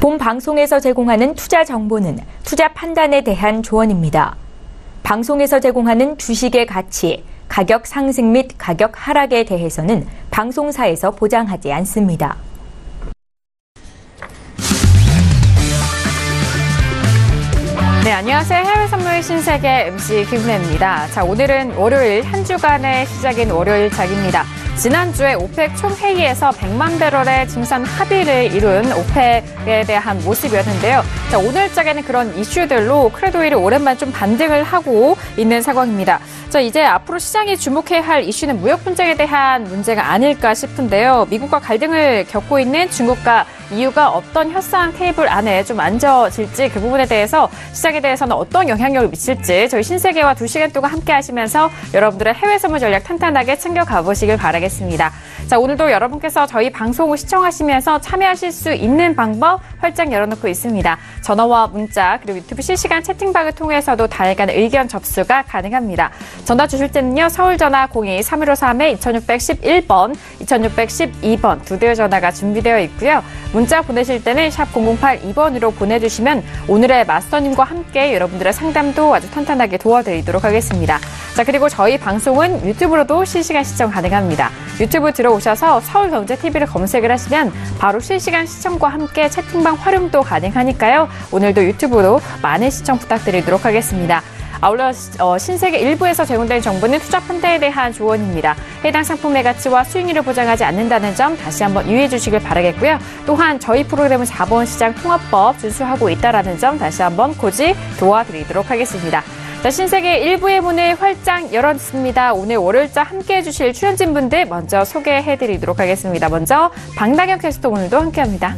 본 방송에서 제공하는 투자 정보는 투자 판단에 대한 조언입니다. 방송에서 제공하는 주식의 가치, 가격 상승 및 가격 하락에 대해서는 방송사에서 보장하지 않습니다. 네, 안녕하세요. 해외 선물 신세계 MC 김은혜입니다. 자, 오늘은 월요일 한 주간의 시작인 월요일장입니다. 지난주에 오펙 총회의에서 100만 배럴의 증산 합의를 이룬 오펙에 대한 모습이었는데요. 자, 오늘장에는 그런 이슈들로 크루드 오일이 오랜만에 좀 반등을 하고 있는 상황입니다. 자, 이제 앞으로 시장이 주목해야 할 이슈는 무역 분쟁에 대한 문제가 아닐까 싶은데요. 미국과 갈등을 겪고 있는 중국과 EU가 어떤 협상 테이블 안에 좀 앉아질지 그 부분에 대해서 시장에 대해서는 어떤 영향력을 미칠지 저희 신세계와 2시간 동안 함께 하시면서 여러분들의 해외 선물 전략 탄탄하게 챙겨가 보시길 바라겠습니다. 자, 오늘도 여러분께서 저희 방송을 시청하시면서 참여하실 수 있는 방법 활짝 열어놓고 있습니다. 전화와 문자 그리고 유튜브 실시간 채팅방을 통해서도 다양한 의견 접수가 가능합니다. 전화 주실 때는요. 서울 전화 02-315-2611번, 2612번 두 대의 전화가 준비되어 있고요. 문자 보내실 때는 샵 0082번으로 보내주시면 오늘의 마스터님과 함께 여러분들의 상담도 아주 탄탄하게 도와드리도록 하겠습니다. 자, 그리고 저희 방송은 유튜브로도 실시간 시청 가능합니다. 유튜브 들어오셔서 서울경제TV를 검색을 하시면 바로 실시간 시청과 함께 채팅방 활용도 가능하니까요. 오늘도 유튜브로 많은 시청 부탁드리도록 하겠습니다. 아울러 신세계 일부에서 제공된 정보는 투자 판단에 대한 조언입니다. 해당 상품의 가치와 수익률을 보장하지 않는다는 점 다시 한번 유의해 주시길 바라겠고요. 또한 저희 프로그램은 자본시장 통합법 준수하고 있다는 점 다시 한번 고지 도와드리도록 하겠습니다. 자, 신세계 1부의 문을 활짝 열었습니다. 오늘 월요일자 함께해 주실 출연진분들 먼저 소개해드리도록 하겠습니다. 먼저 박나경 캐스터 오늘도 함께합니다.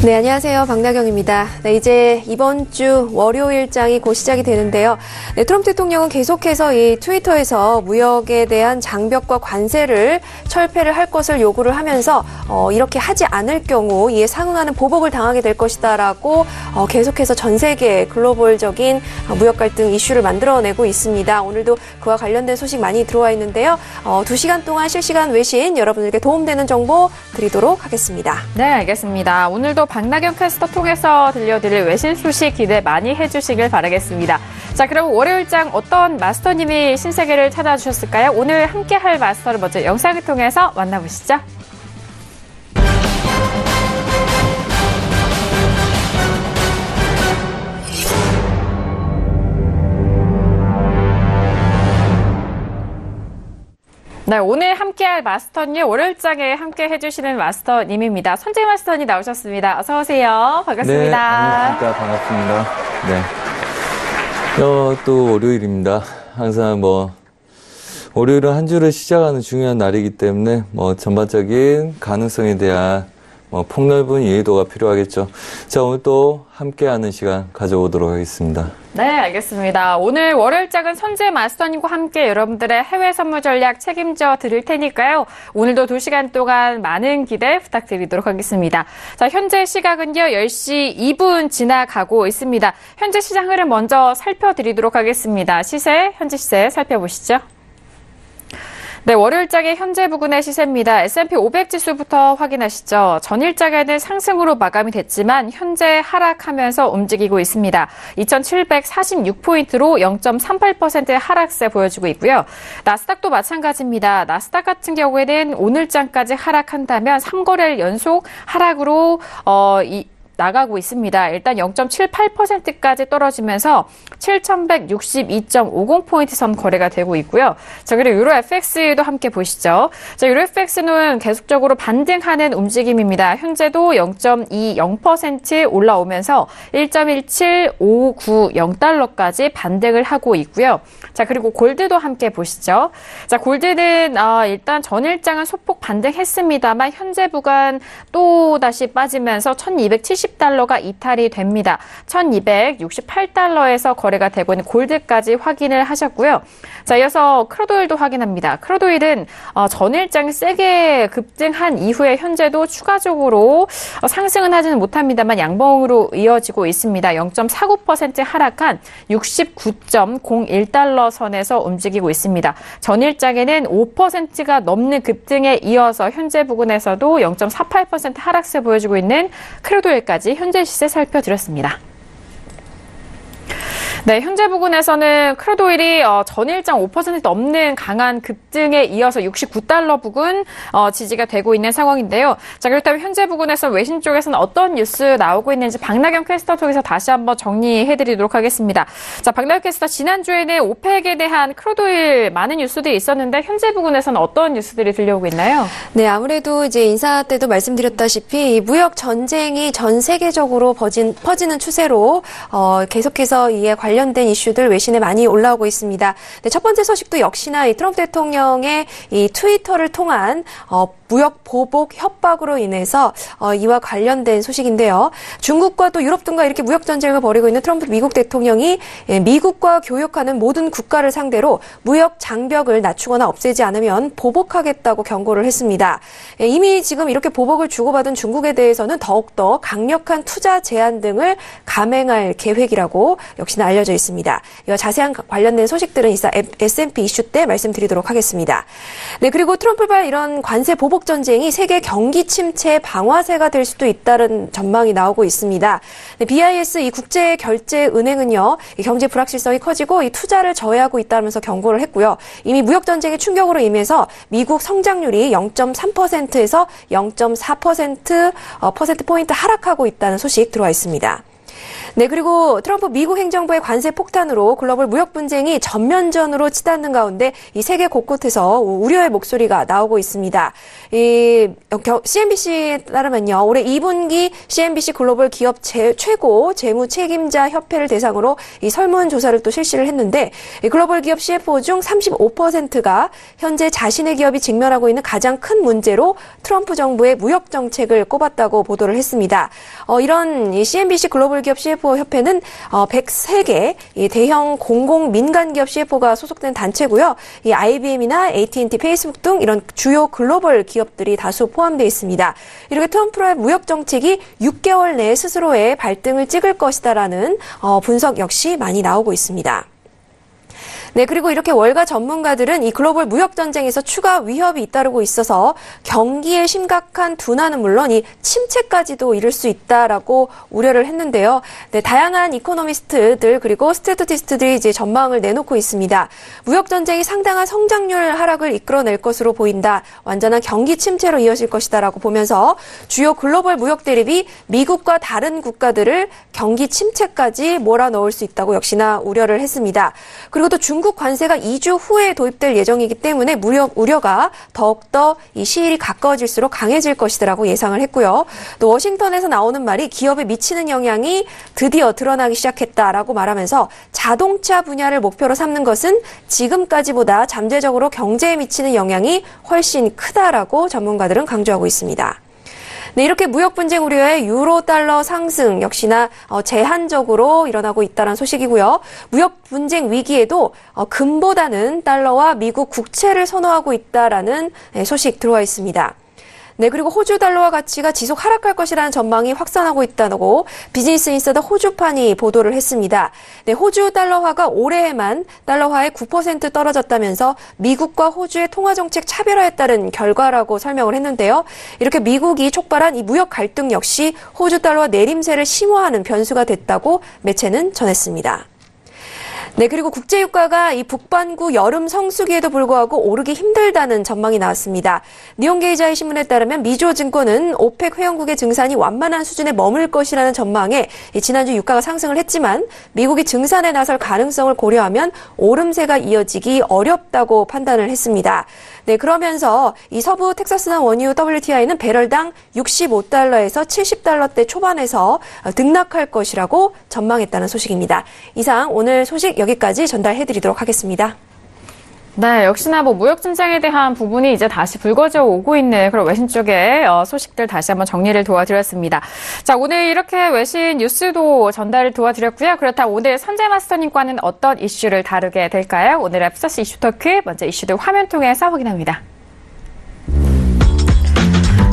네, 안녕하세요. 박나경입니다. 네, 이제 이번 주 월요일장이 곧 시작이 되는데요. 네, 트럼프 대통령은 계속해서 이 트위터에서 무역에 대한 장벽과 관세를 철폐를 할 것을 요구를 하면서 이렇게 하지 않을 경우 이에 상응하는 보복을 당하게 될 것이다라고 계속해서 전 세계 글로벌적인 무역 갈등 이슈를 만들어내고 있습니다. 오늘도 그와 관련된 소식 많이 들어와 있는데요. 2시간 동안 실시간 외신 여러분들께 도움되는 정보 드리도록 하겠습니다. 네, 알겠습니다. 오늘도 박나경 캐스터 통해서 들려드릴 외신 소식 기대 많이 해주시길 바라겠습니다. 자, 그럼 월요일장 어떤 마스터님이 신세계를 찾아주셨을까요? 오늘 함께할 마스터를 먼저 영상을 통해서 만나보시죠. 네, 오늘 함께할 마스터님, 월요일장에 함께 해주시는 마스터님입니다. 선재 마스터님 나오셨습니다. 어서 오세요. 반갑습니다. 네, 안녕하십니까. 반갑습니다. 네. 또 월요일입니다. 항상 월요일은 한 주를 시작하는 중요한 날이기 때문에 전반적인 가능성에 대한 폭넓은 이해도가 필요하겠죠. 자, 오늘 또 함께하는 시간 가져오도록 하겠습니다. 네, 알겠습니다. 오늘 월요일장은 선재 마스터님과 함께 여러분들의 해외 선물 전략 책임져 드릴 테니까요. 오늘도 2시간 동안 많은 기대 부탁드리도록 하겠습니다. 자, 현재 시각은요, 10시 2분 지나가고 있습니다. 현재 시장 흐름 먼저 살펴드리도록 하겠습니다. 현재 시세 살펴보시죠. 네, 월요일장의 현재 부근의 시세입니다. S&P 500 지수부터 확인하시죠. 전일장에는 상승으로 마감이 됐지만 현재 하락하면서 움직이고 있습니다. 2,746포인트로 0.38%의 하락세 보여주고 있고요. 나스닥도 마찬가지입니다. 나스닥 같은 경우에는 오늘장까지 하락한다면 3거래일 연속 하락으로 나가고 있습니다. 일단 0.78%까지 떨어지면서 7,162.50포인트 선 거래가 되고 있고요. 자, 그리고 유로 FX도 함께 보시죠. 자, 유로 FX는 계속적으로 반등하는 움직임입니다. 현재도 0.20% 올라오면서 1.17590달러까지 반등을 하고 있고요. 자, 그리고 골드도 함께 보시죠. 자, 골드는 일단 전일장은 소폭 반등했습니다만 현재 구간 또 다시 빠지면서 1,270달러가 이탈이 됩니다. 1,268달러에서 거래가 되고 있는 골드까지 확인을 하셨고요. 자, 이어서 크루드 오일도 확인합니다. 크루드 오일은 전일장 세게 급등한 이후에 현재도 추가적으로 상승은 하지는 못합니다만 양봉으로 이어지고 있습니다. 0.49% 하락한 69.01달러 선에서 움직이고 있습니다. 전일장에는 5%가 넘는 급등에 이어서 현재 부근에서도 0.48% 하락세 보여주고 있는 크루드 오일까지 여기까지 현재 시세 살펴드렸습니다. 네, 현재 부근에서는 크루드 오일이 전일장 5% 넘는 강한 급등에 이어서 69달러 부근 지지가 되고 있는 상황인데요. 자, 그렇다면 현재 부근에서 외신 쪽에서는 어떤 뉴스 나오고 있는지 박나경 캐스터 통해서 다시 한번 정리해드리도록 하겠습니다. 자, 박나경 캐스터, 지난주에는 오펙에 대한 크루드 오일 많은 뉴스들이 있었는데 현재 부근에서는 어떤 뉴스들이 들려오고 있나요? 네, 아무래도 이제 인사 때도 말씀드렸다시피 무역 전쟁이 전 세계적으로 퍼지는 추세로 계속해서 이에 관련된 이슈들 외신에 많이 올라오고 있습니다. 네, 첫 번째 소식도 역시나 이 트럼프 대통령의 이 트위터를 통한 무역 보복 협박으로 인해서 이와 관련된 소식인데요. 중국과 또 유럽 등과 이렇게 무역 전쟁을 벌이고 있는 트럼프 미국 대통령이 미국과 교역하는 모든 국가를 상대로 무역 장벽을 낮추거나 없애지 않으면 보복하겠다고 경고를 했습니다. 이미 지금 이렇게 보복을 주고받은 중국에 대해서는 더욱더 강력한 투자 제한 등을 감행할 계획이라고 역시나 알려져 있습니다. 이와 자세한 관련된 소식들은 이따 S&P 이슈 때 말씀드리도록 하겠습니다. 네, 그리고 트럼프발 이런 관세 보복 전쟁이 세계 경기 침체 방화세가 될 수도 있다는 전망이 나오고 있습니다. 네, BIS 이 국제 결제 은행은요, 이 경제 불확실성이 커지고 이 투자를 저해하고 있다면서 경고를 했고요. 이미 무역 전쟁의 충격으로 인해서 미국 성장률이 0.3%에서 0.4% 포인트 하락하고 있다는 소식 들어와 있습니다. 네, 그리고 트럼프 미국 행정부의 관세 폭탄으로 글로벌 무역 분쟁이 전면전으로 치닫는 가운데 이 세계 곳곳에서 우려의 목소리가 나오고 있습니다. CNBC에 따르면요, 올해 2분기 CNBC 글로벌 기업 최고 재무 책임자 협회를 대상으로 이 설문조사를 또 실시를 했는데, 이 글로벌 기업 CFO 중 35%가 현재 자신의 기업이 직면하고 있는 가장 큰 문제로 트럼프 정부의 무역 정책을 꼽았다고 보도를 했습니다. 이런 이 CNBC 글로벌 기업 CFO 협회는 103개 이 대형 공공 민간 기업 CFO가 소속된 단체고요. 이 IBM이나 AT&T, 페이스북 등 이런 주요 글로벌 기업들이 다수 포함되어 있습니다. 이렇게 트럼프의 무역 정책이 6개월 내에 스스로의 발등을 찍을 것이다라는 분석 역시 많이 나오고 있습니다. 네, 그리고 이렇게 월가 전문가들은 이 글로벌 무역 전쟁에서 추가 위협이 잇따르고 있어서 경기의 심각한 둔화는 물론 이 침체까지도 이를 수 있다라고 우려를 했는데요. 네, 다양한 이코노미스트들 그리고 스태티스트들이 이제 전망을 내놓고 있습니다. 무역 전쟁이 상당한 성장률 하락을 이끌어낼 것으로 보인다. 완전한 경기 침체로 이어질 것이다라고 보면서 주요 글로벌 무역 대립이 미국과 다른 국가들을 경기 침체까지 몰아넣을 수 있다고 역시나 우려를 했습니다. 그리고 또 중국 관세가 2주 후에 도입될 예정이기 때문에 우려가 더욱더 이 시일이 가까워질수록 강해질 것이라고 예상을 했고요. 또 워싱턴에서 나오는 말이 기업에 미치는 영향이 드디어 드러나기 시작했다라고 말하면서 자동차 분야를 목표로 삼는 것은 지금까지보다 잠재적으로 경제에 미치는 영향이 훨씬 크다라고 전문가들은 강조하고 있습니다. 네, 이렇게 무역 분쟁 우려에 유로 달러 상승 역시나 제한적으로 일어나고 있다는 소식이고요. 무역 분쟁 위기에도 금보다는 달러와 미국 국채를 선호하고 있다라는 소식 들어와 있습니다. 네, 그리고 호주 달러화 가치가 지속 하락할 것이라는 전망이 확산하고 있다고 비즈니스 인사이더 호주판이 보도를 했습니다. 네, 호주 달러화가 올해에만 달러화의 9% 떨어졌다면서 미국과 호주의 통화정책 차별화에 따른 결과라고 설명을 했는데요. 이렇게 미국이 촉발한 이 무역 갈등 역시 호주 달러화 내림세를 심화하는 변수가 됐다고 매체는 전했습니다. 네, 그리고 국제유가가 이 북반구 여름 성수기에도 불구하고 오르기 힘들다는 전망이 나왔습니다. 니혼게이자이 신문에 따르면 미주증권은 오펙 회원국의 증산이 완만한 수준에 머물 것이라는 전망에 지난주 유가가 상승을 했지만 미국이 증산에 나설 가능성을 고려하면 오름세가 이어지기 어렵다고 판단을 했습니다. 네, 그러면서 이 서부 텍사스산 원유 WTI는 배럴당 65달러에서 70달러대 초반에서 등락할 것이라고 전망했다는 소식입니다. 이상 오늘 소식 여기까지 전달해드리도록 하겠습니다. 네, 역시나 무역 전쟁에 대한 부분이 이제 다시 불거져 오고 있는 그런 외신 쪽의 소식들 다시 한번 정리를 도와드렸습니다. 자, 오늘 이렇게 외신 뉴스도 전달을 도와드렸고요. 그렇다면 오늘 선재 마스터님과는 어떤 이슈를 다루게 될까요? 오늘의 플러스 이슈 토크, 먼저 이슈들 화면 통해서 확인합니다.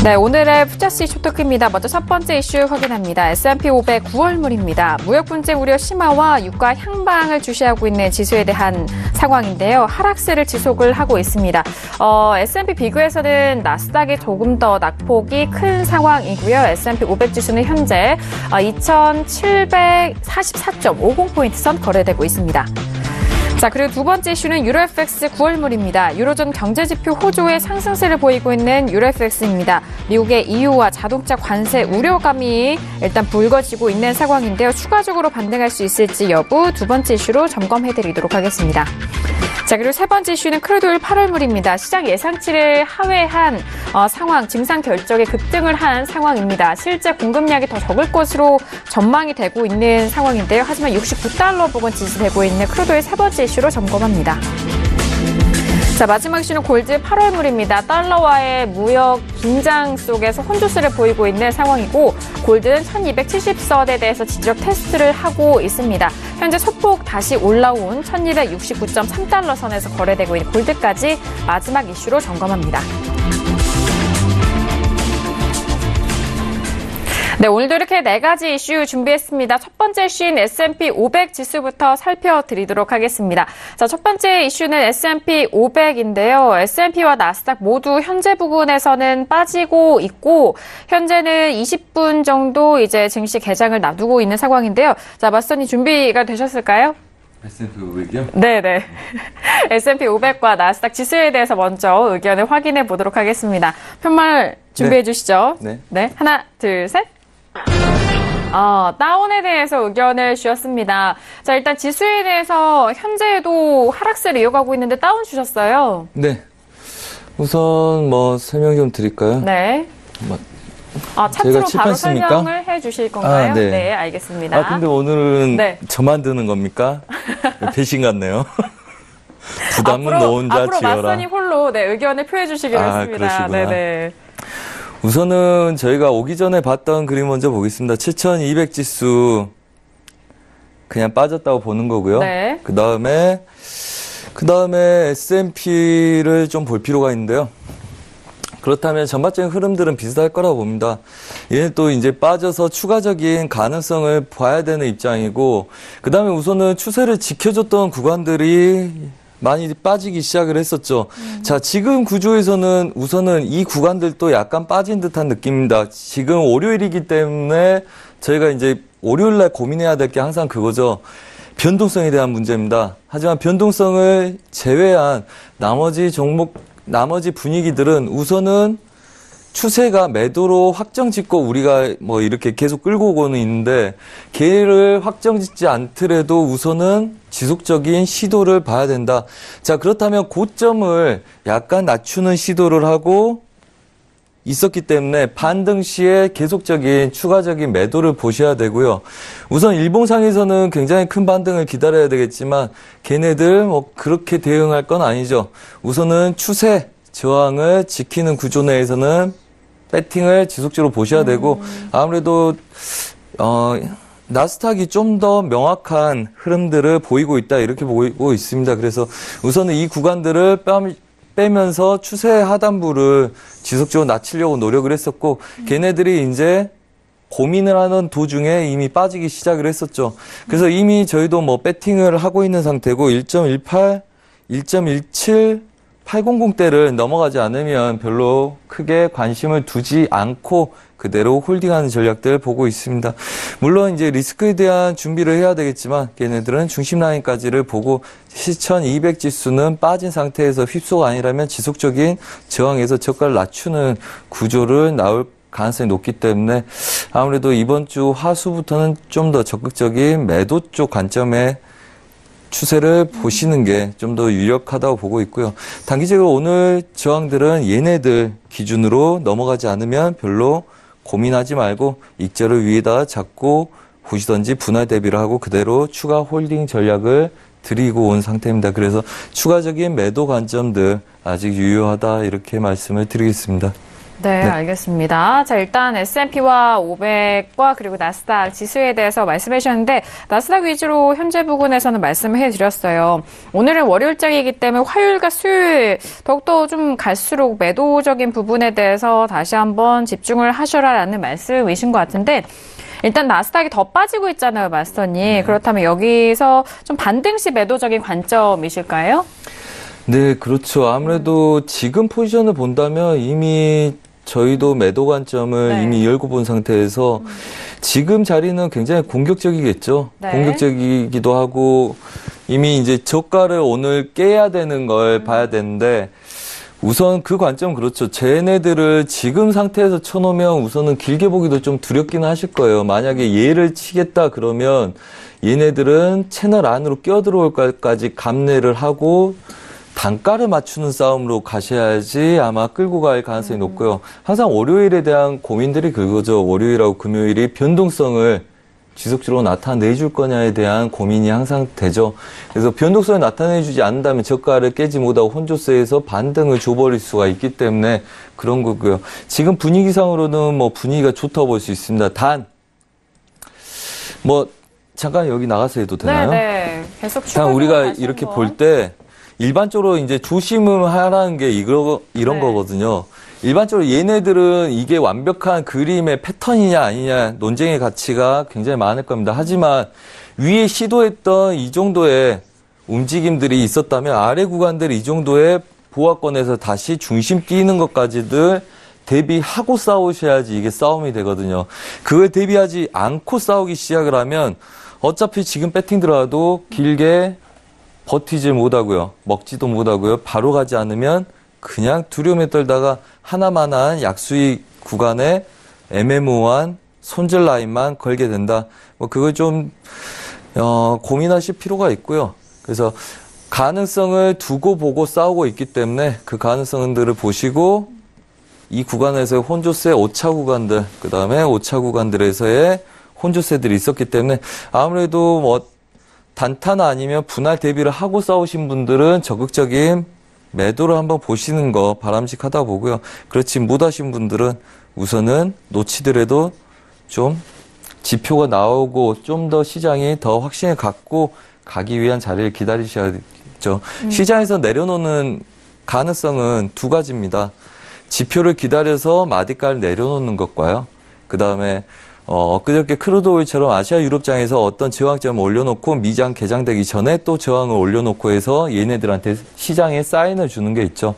네, 오늘의 푸자씨 초특입니다. 먼저 첫 번째 이슈 확인합니다. S&P 500 9월물입니다. 무역 분쟁 우려 심화와 유가 향방을 주시하고 있는 지수에 대한 상황인데요. 하락세를 지속을 하고 있습니다. S&P 비교에서는 나스닥이 조금 더 낙폭이 큰 상황이고요. S&P 500 지수는 현재 2,744.50포인트 선 거래되고 있습니다. 자, 그리고 두 번째 이슈는 유로FX 9월물입니다. 유로존 경제지표 호조의 상승세를 보이고 있는 유로FX입니다. 미국의 EU와 자동차 관세 우려감이 일단 불거지고 있는 상황인데요. 추가적으로 반등할 수 있을지 여부 두 번째 이슈로 점검해드리도록 하겠습니다. 자, 그리고 세 번째 이슈는 크루드오일 8월물입니다. 시장 예상치를 하회한 상황, 증상 결정에 급등을 한 상황입니다. 실제 공급량이 더 적을 것으로 전망이 되고 있는 상황인데요. 하지만 69달러 부근 지지되고 있는 크루드오일 세 번째 이슈로 점검합니다. 자, 마지막 이슈는 골드 8월물입니다. 달러와의 무역 긴장 속에서 혼조세를 보이고 있는 상황이고 골드는 1270선에 대해서 지적 테스트를 하고 있습니다. 현재 소폭 다시 올라온 1269.3달러 선에서 거래되고 있는 골드까지 마지막 이슈로 점검합니다. 네, 오늘도 이렇게 네 가지 이슈 준비했습니다. 첫 번째 이슈인 S&P 500 지수부터 살펴드리도록 하겠습니다. 자, 첫 번째 이슈는 S&P 500인데요. S&P와 나스닥 모두 현재 부근에서는 빠지고 있고 현재는 20분 정도 이제 증시 개장을 놔두고 있는 상황인데요. 자, 마스터님 준비가 되셨을까요? S&P 500이요? 네네. S&P 500과 나스닥 지수에 대해서 먼저 의견을 확인해 보도록 하겠습니다. 편말 준비해 주시죠. 네. 하나, 둘, 셋. 다운에 대해서 의견을 주셨습니다. 자, 일단 지수에 대해서 현재도 하락세를 이어가고 있는데 다운 주셨어요. 네. 우선 설명 좀 드릴까요? 네. 차트로 바로 칠판입니까? 설명을 해 주실 건가요? 네. 네, 알겠습니다. 근데 오늘은 네. 저만 드는 겁니까? 배신 같네요. 부담은 너 혼자 앞으로 지어라. 맞선이 홀로 의견을 표해 주시기로 했습니다. 그러시구나. 네네. 우선은 저희가 오기 전에 봤던 그림 먼저 보겠습니다. 7200 지수 그냥 빠졌다고 보는 거고요. 네. 그 다음에 S&P를 좀 볼 필요가 있는데요. 그렇다면 전반적인 흐름들은 비슷할 거라고 봅니다. 얘는 또 이제 빠져서 추가적인 가능성을 봐야 되는 입장이고, 그 다음에 우선은 추세를 지켜줬던 구간들이 많이 빠지기 시작을 했었죠. 자, 지금 구조에서는 우선은 이 구간들도 약간 빠진 듯한 느낌입니다. 지금 월요일이기 때문에 저희가 이제 월요일날 고민해야 될 게 항상 그거죠. 변동성에 대한 문제입니다. 하지만 변동성을 제외한 나머지 분위기들은 우선은 추세가 매도로 확정 짓고 우리가 이렇게 계속 끌고 오고는 있는데, 걔를 확정 짓지 않더라도 우선은 지속적인 시도를 봐야 된다. 자, 그렇다면 고점을 약간 낮추는 시도를 하고 있었기 때문에 반등 시에 계속적인 추가적인 매도를 보셔야 되고요. 우선 일봉상에서는 굉장히 큰 반등을 기다려야 되겠지만 걔네들 그렇게 대응할 건 아니죠. 우선은 추세 저항을 지키는 구조 내에서는 배팅을 지속적으로 보셔야 되고, 아무래도 나스닥이 좀 더 명확한 흐름들을 보이고 있다, 이렇게 보이고 있습니다. 그래서 우선은 이 구간들을 빼면서 추세 하단부를 지속적으로 낮추려고 노력을 했었고, 걔네들이 이제 고민을 하는 도중에 이미 빠지기 시작을 했었죠. 그래서 이미 저희도 배팅을 하고 있는 상태고, 1.18, 1.17, 800대를 넘어가지 않으면 별로 크게 관심을 두지 않고 그대로 홀딩하는 전략들 보고 있습니다. 물론 이제 리스크에 대한 준비를 해야 되겠지만 걔네들은 중심 라인까지를 보고, 7200 지수는 빠진 상태에서 휩소가 아니라면 지속적인 저항에서 저가를 낮추는 구조를 나올 가능성이 높기 때문에 아무래도 이번 주 하수부터는 좀 더 적극적인 매도 쪽 관점에 추세를 보시는 게 좀 더 유력하다고 보고 있고요. 단기적으로 오늘 저항들은 얘네들 기준으로 넘어가지 않으면 별로 고민하지 말고 익절을 위에다 잡고 보시던지 분할 대비를 하고 그대로 추가 홀딩 전략을 드리고 온 상태입니다. 그래서 추가적인 매도 관점들 아직 유효하다, 이렇게 말씀을 드리겠습니다. 네, 알겠습니다. 자, 일단 S&P와 500과 그리고 나스닥 지수에 대해서 말씀해 주셨는데 나스닥 위주로 현재 부근에서는 말씀을 해드렸어요. 오늘은 월요일장이기 때문에 화요일과 수요일 더욱더 좀 갈수록 매도적인 부분에 대해서 다시 한번 집중을 하셔라라는 말씀이신 것 같은데 일단 나스닥이 더 빠지고 있잖아요, 마스터님. 그렇다면 여기서 좀 반등 시 매도적인 관점이실까요? 네, 그렇죠. 아무래도 지금 포지션을 본다면 이미 저희도 매도 관점을 이미 열고 본 상태에서 지금 자리는 굉장히 공격적이겠죠. 네. 공격적이기도 하고 이미 이제 저가를 오늘 깨야 되는 걸 봐야 되는데 우선 그 관점 그렇죠. 쟤네들을 지금 상태에서 쳐놓으면 우선은 길게 보기도 좀 두렵긴 하실 거예요. 만약에 얘를 치겠다 그러면 얘네들은 채널 안으로 끼어들어올 까지 감내를 하고 단가를 맞추는 싸움으로 가셔야지 아마 끌고 갈 가능성이 높고요. 항상 월요일에 대한 고민들이 그거죠. 월요일하고 금요일이 변동성을 지속적으로 나타내줄 거냐에 대한 고민이 항상 되죠. 그래서 변동성을 나타내주지 않는다면 저가를 깨지 못하고 혼조세에서 반등을 줘버릴 수가 있기 때문에 그런 거고요. 지금 분위기상으로는 뭐 분위기가 좋다고 볼 수 있습니다. 단, 뭐 잠깐 여기 나가서 해도 되나요? 네. 계속 단 우리가 이렇게 볼 때 일반적으로 이제 조심을 하라는 게 이런 거거든요. 일반적으로 얘네들은 이게 완벽한 그림의 패턴이냐 아니냐 논쟁의 가치가 굉장히 많을 겁니다. 하지만 위에 시도했던 이 정도의 움직임들이 있었다면 아래 구간들이 이 정도의 보합권에서 다시 중심 뛰는 것까지들 대비하고 싸우셔야지 이게 싸움이 되거든요. 그걸 대비하지 않고 싸우기 시작을 하면 어차피 지금 배팅 들어가도 길게 버티지 못하고요. 먹지도 못하고요. 바로 가지 않으면 그냥 두려움에 떨다가 하나만한 약수익 구간에 애매모호한 손절 라인만 걸게 된다. 뭐 그걸 좀 고민하실 필요가 있고요. 그래서 가능성을 두고 보고 싸우고 있기 때문에 그 가능성들을 보시고 이 구간에서의 혼조세 5차 구간들, 그 다음에 5차 구간들에서의 혼조세들이 있었기 때문에 아무래도 뭐 단타나 아니면 분할 대비를 하고 싸우신 분들은 적극적인 매도를 한번 보시는 거 바람직하다 보고요. 그렇지 못하신 분들은 우선은 놓치더라도 좀 지표가 나오고 좀 더 시장이 더 확신을 갖고 가기 위한 자리를 기다리셔야죠. 시장에서 내려놓는 가능성은 두 가지입니다. 지표를 기다려서 마디가를 내려놓는 것과요. 그 다음에 엊그저께 크루드오일처럼 아시아 유럽장에서 어떤 저항점을 올려놓고 미장 개장되기 전에 또 저항을 올려놓고 해서 얘네들한테 시장에 사인을 주는 게 있죠.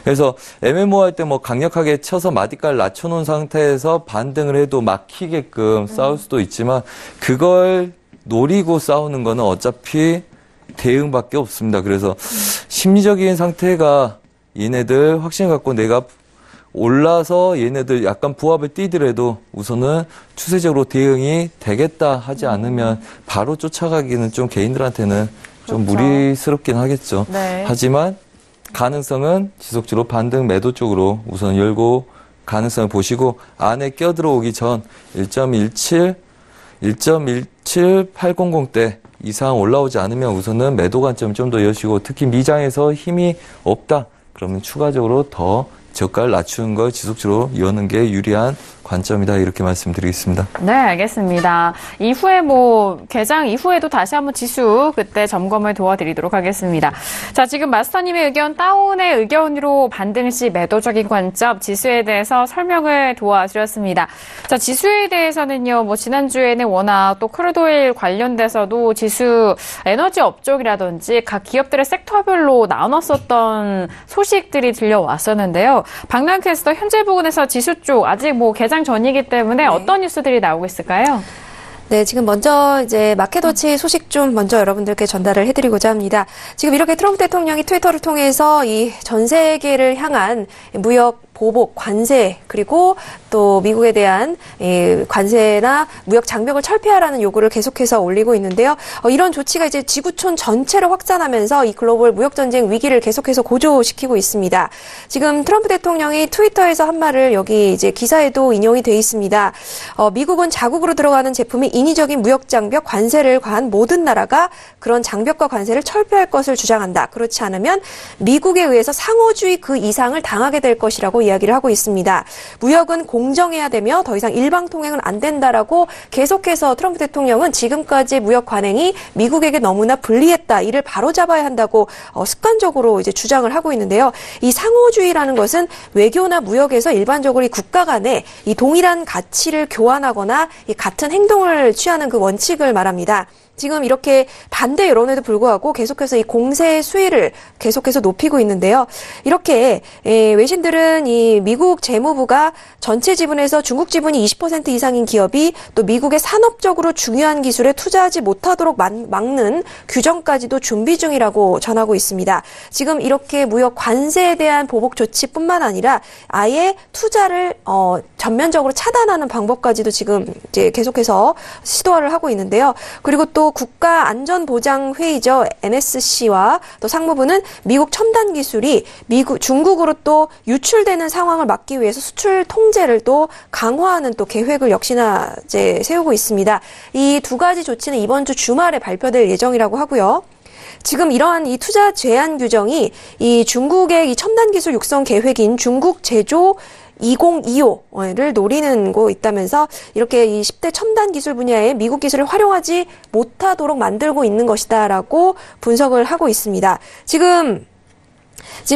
그래서 MMO 할 때 뭐 강력하게 쳐서 마디가를 낮춰놓은 상태에서 반등을 해도 막히게끔 싸울 수도 있지만 그걸 노리고 싸우는 거는 어차피 대응밖에 없습니다. 그래서 심리적인 상태가 얘네들 확신 갖고 내가 올라서 얘네들 약간 부합을 띄더라도 우선은 추세적으로 대응이 되겠다 하지 않으면 바로 쫓아가기는 좀 개인들한테는 좀 그렇죠. 무리스럽긴 하겠죠. 네. 하지만 가능성은 지속적으로 반등 매도 쪽으로 우선 열고 가능성을 보시고 안에 껴들어오기 전 1.17800대 이상 올라오지 않으면 우선은 매도 관점 좀 더 여시고 특히 미장에서 힘이 없다. 그러면 추가적으로 더 저가를 낮추는 걸 지속적으로 여는 게 유리한 관점이다 이렇게 말씀드리겠습니다. 네, 알겠습니다. 이후에 뭐 개장 이후에도 다시 한번 지수 그때 점검을 도와드리도록 하겠습니다. 자, 지금 마스터님의 의견 다운의 의견으로 반등 시 매도적인 관점 지수에 대해서 설명을 도와드렸습니다. 자, 지수에 대해서는요. 뭐 지난주에는 워낙 또 크루드오일 관련돼서도 지수 에너지 업종이라든지 각 기업들의 섹터별로 나눴었던 소식들이 들려왔었는데요. 박나영 캐스터 현재 부근에서 지수 쪽 아직 뭐 개장 전이기 때문에 어떤 뉴스들이 나오고 있을까요? 네, 지금 먼저 이제 마켓워치 소식 좀 먼저 여러분들께 전달을 해드리고자 합니다. 지금 이렇게 트럼프 대통령이 트위터를 통해서 이 전 세계를 향한 무역 보복, 관세, 그리고 또 미국에 대한 관세나 무역 장벽을 철폐하라는 요구를 계속해서 올리고 있는데요. 이런 조치가 이제 지구촌 전체를 확산하면서 이 글로벌 무역 전쟁 위기를 계속해서 고조시키고 있습니다. 지금 트럼프 대통령이 트위터에서 한 말을 여기 이제 기사에도 인용이 돼 있습니다. 미국은 자국으로 들어가는 제품이 인위적인 무역 장벽, 관세를 과한 모든 나라가 그런 장벽과 관세를 철폐할 것을 주장한다. 그렇지 않으면 미국에 의해서 상호주의 그 이상을 당하게 될 것이라고 이야기를 하고 있습니다. 무역은 공정해야 되며 더 이상 일방통행은 안 된다라고 계속해서 트럼프 대통령은 지금까지 무역 관행이 미국에게 너무나 불리했다. 이를 바로잡아야 한다고 습관적으로 이제 주장을 하고 있는데요. 이 상호주의라는 것은 외교나 무역에서 일반적으로 이 국가 간에 이 동일한 가치를 교환하거나 이 같은 행동을 취하는 그 원칙을 말합니다. 지금 이렇게 반대 여론에도 불구하고 계속해서 이 공세 수위를 계속해서 높이고 있는데요. 이렇게 외신들은 이 미국 재무부가 전체 지분에서 중국 지분이 20% 이상인 기업이 또 미국의 산업적으로 중요한 기술에 투자하지 못하도록 막는 규정까지도 준비 중이라고 전하고 있습니다. 지금 이렇게 무역 관세에 대한 보복 조치뿐만 아니라 아예 투자를 전면적으로 차단하는 방법까지도 지금 이제 계속해서 시도를 하고 있는데요. 그리고 또 국가안전보장회의죠. NSC와 또 상무부는 미국 첨단 기술이 중국으로 또 유출되는 상황을 막기 위해서 수출 통제를 또 강화하는 또 계획을 역시나 이제 세우고 있습니다. 이 두 가지 조치는 이번 주 주말에 발표될 예정이라고 하고요. 지금 이러한 이 투자 제한 규정이 이 중국의 이 첨단 기술 육성 계획인 중국 제조 2025를 노리는 거 있다면서 이렇게 이 10대 첨단 기술 분야에 미국 기술을 활용하지 못하도록 만들고 있는 것이다라고 분석을 하고 있습니다. 지금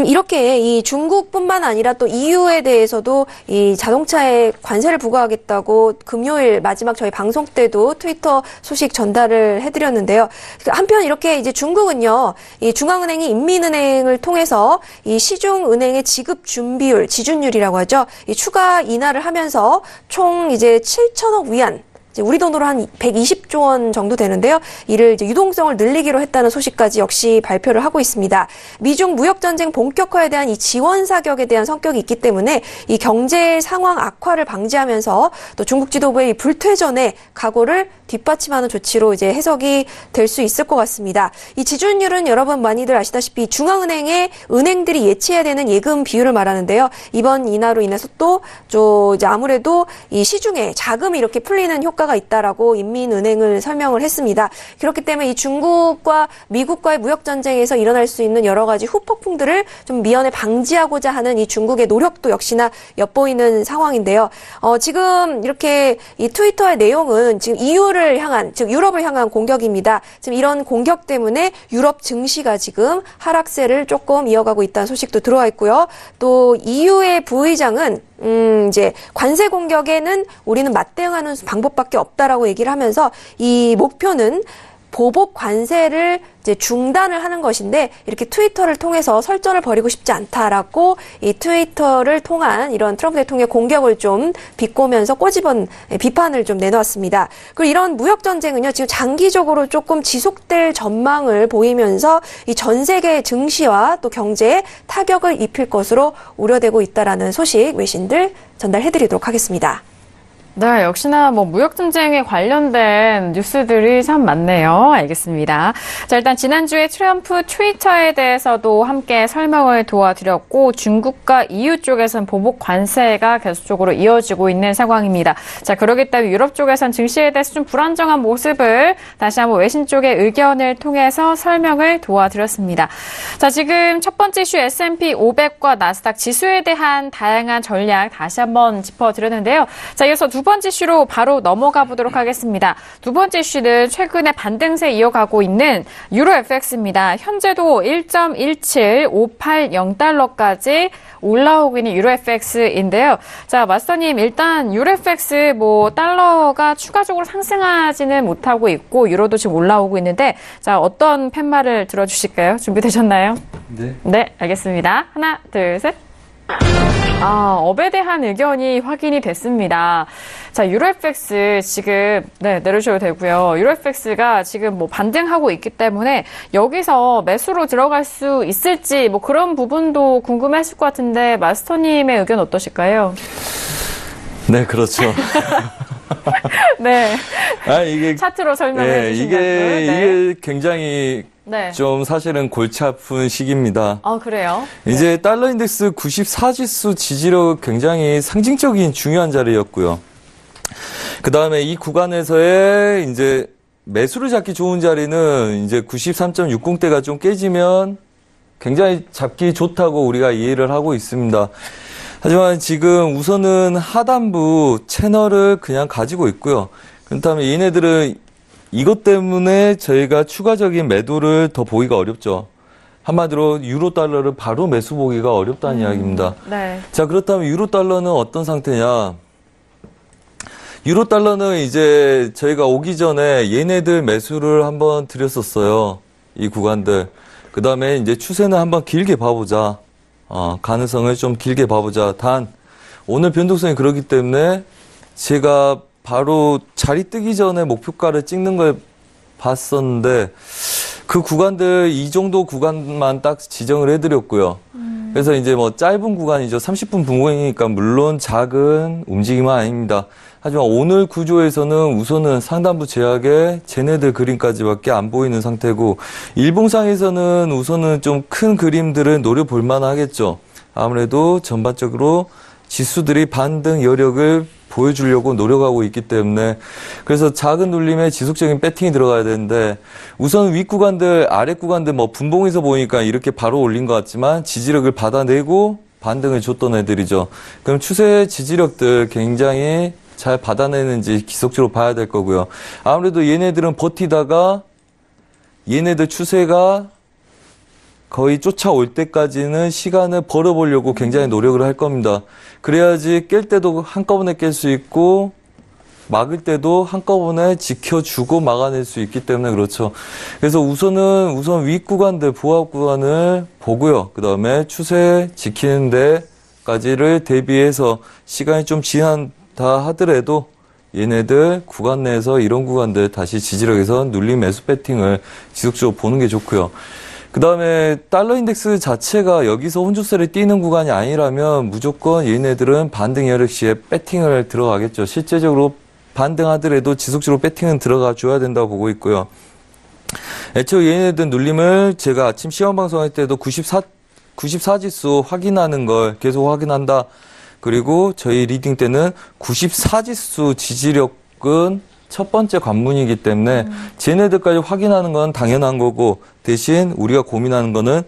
이렇게 이 중국뿐만 아니라 또 EU에 대해서도 이 자동차에 관세를 부과하겠다고 금요일 마지막 저희 방송 때도 트위터 소식 전달을 해드렸는데요. 한편 이렇게 이제 중국은요, 이 중앙은행이 인민은행을 통해서 이 시중은행의 지급 준비율, 지준율이라고 하죠. 이 추가 인하를 하면서 총 이제 7천억 위안, 우리 돈으로 한 120조 원 정도 되는데요. 이를 이제 유동성을 늘리기로 했다는 소식까지 역시 발표를 하고 있습니다. 미중 무역 전쟁 본격화에 대한 이 지원 사격에 대한 성격이 있기 때문에 이 경제 상황 악화를 방지하면서 또 중국 지도부의 이 불퇴전의 각오를 뒷받침하는 조치로 이제 해석이 될 수 있을 것 같습니다. 이 지준율은 여러분 많이들 아시다시피 중앙은행의 은행들이 예치해야 되는 예금 비율을 말하는데요. 이번 인하로 인해서 또 이제 아무래도 이 시중에 자금이 이렇게 풀리는 효과가 있다라고 인민은행을 설명을 했습니다. 그렇기 때문에 이 중국과 미국과의 무역 전쟁에서 일어날 수 있는 여러 가지 후폭풍들을 좀 미연에 방지하고자 하는 이 중국의 노력도 역시나 엿보이는 상황인데요. 지금 이렇게 이 트위터의 내용은 지금 EU를 향한, 즉 유럽을 향한 공격입니다. 지금 이런 공격 때문에 유럽 증시가 지금 하락세를 조금 이어가고 있다는 소식도 들어와 있고요. 또 EU의 부의장은 이제 관세 공격에는 우리는 맞대응하는 방법밖에 없다라고 얘기를 하면서 이 목표는 보복 관세를 이제 중단을 하는 것인데 이렇게 트위터를 통해서 설전을 벌이고 싶지 않다라고 이 트위터를 통한 이런 트럼프 대통령의 공격을 좀 비꼬면서 꼬집은 비판을 좀 내놓았습니다. 그리고 이런 무역 전쟁은요 지금 장기적으로 조금 지속될 전망을 보이면서 이 전 세계 증시와 또 경제에 타격을 입힐 것으로 우려되고 있다라는 소식 외신들 전달해드리도록 하겠습니다. 네, 역시나 무역 전쟁에 관련된 뉴스들이 참 많네요. 알겠습니다. 자, 일단 지난주에 트럼프 트위터에 대해서도 함께 설명을 도와드렸고 중국과 EU 쪽에서는 보복 관세가 계속적으로 이어지고 있는 상황입니다. 자, 그러기 때문에 유럽 쪽에서는 증시에 대해서 좀 불안정한 모습을 다시 한번 외신 쪽의 의견을 통해서 설명을 도와드렸습니다. 자, 지금 첫 번째 이슈 S&P 500과 나스닥 지수에 대한 다양한 전략 다시 한번 짚어드렸는데요. 자, 이어서 두 번째 이슈로 바로 넘어가 보도록 하겠습니다. 두 번째 이슈는 최근에 반등세 이어가고 있는 유로 FX입니다. 현재도 1.17580달러까지 올라오고 있는 유로 FX인데요. 자, 마스터님, 일단 유로 FX 달러가 추가적으로 상승하지는 못하고 있고 유로도 지금 올라오고 있는데 자, 어떤 팻말을 들어주실까요? 준비되셨나요? 네. 네, 알겠습니다. 하나, 둘, 셋. 업에 대한 의견이 확인이 됐습니다. 자, 유로FX 지금, 내려주셔도 되고요. 유로FX가 지금 반등하고 있기 때문에 여기서 매수로 들어갈 수 있을지 그런 부분도 궁금하실 것 같은데 마스터님의 의견 어떠실까요? 네, 그렇죠. 네. 이게 차트로 설명해 주신다고요? 이게 굉장히 좀 사실은 골치 아픈 시기입니다. 그래요? 이제 달러 인덱스 94지수 지지력 굉장히 상징적인 중요한 자리였고요. 그 다음에 이 구간에서의 이제 매수를 잡기 좋은 자리는 이제 93.60대가 좀 깨지면 굉장히 잡기 좋다고 우리가 이해를 하고 있습니다. 하지만 지금 우선은 하단부 채널을 그냥 가지고 있고요. 그렇다면 얘네들은 이것 때문에 저희가 추가적인 매도를 더 보기가 어렵죠. 한마디로 유로 달러를 바로 매수 보기가 어렵다는 이야기입니다. 네. 자, 그렇다면 유로 달러는 어떤 상태냐? 유로 달러는 이제 저희가 오기 전에 얘네들 매수를 한번 드렸었어요. 이 구간들. 그 다음에 이제 추세는 한번 길게 봐보자. 가능성을 좀 길게 봐보자. 단, 오늘 변동성이 그렇기 때문에 제가 바로 자리 뜨기 전에 목표가를 찍는 걸 봤었는데 그 구간들 이 정도 구간만 딱 지정을 해드렸고요. 그래서 이제 뭐 짧은 구간이죠. 30분 분봉이니까 물론 작은 움직임은 아닙니다. 하지만 오늘 구조에서는 우선은 상단부 제약에 쟤네들 그림까지밖에 안 보이는 상태고 일봉상에서는 우선은 좀 큰 그림들을 노려볼 만하겠죠. 아무래도 전반적으로 지수들이 반등 여력을 보여주려고 노력하고 있기 때문에 그래서 작은 눌림에 지속적인 배팅이 들어가야 되는데 우선 윗 구간들 아래 구간들 뭐 분봉에서 보니까 이렇게 바로 올린 것 같지만 지지력을 받아내고 반등을 줬던 애들이죠. 그럼 추세 지지력들 굉장히 잘 받아내는지 지속적으로 봐야 될 거고요. 아무래도 얘네들은 버티다가 얘네들 추세가 거의 쫓아올 때까지는 시간을 벌어보려고 굉장히 노력을 할 겁니다. 그래야지 깰 때도 한꺼번에 깰 수 있고 막을 때도 한꺼번에 지켜주고 막아낼 수 있기 때문에 그렇죠. 그래서 우선 윗 구간들 보합 구간을 보고요. 그 다음에 추세 지키는 데까지를 대비해서 시간이 좀 지난다 하더라도 얘네들 구간 내에서 이런 구간들 다시 지지력에서 눌림 매수 배팅을 지속적으로 보는 게 좋고요. 그 다음에 달러 인덱스 자체가 여기서 혼조세를 띄는 구간이 아니라면 무조건 얘네들은 반등 여력 시에 배팅을 들어가겠죠. 실제적으로 반등하더라도 지속적으로 배팅은 들어가 줘야 된다고 보고 있고요. 애초에 얘네들 눌림을 제가 아침 시험 방송할 때도 94지수 확인하는 걸 계속 확인한다. 그리고 저희 리딩 때는 94지수 지지력은 첫 번째 관문이기 때문에 쟤네들까지 확인하는 건 당연한 거고 대신 우리가 고민하는 거는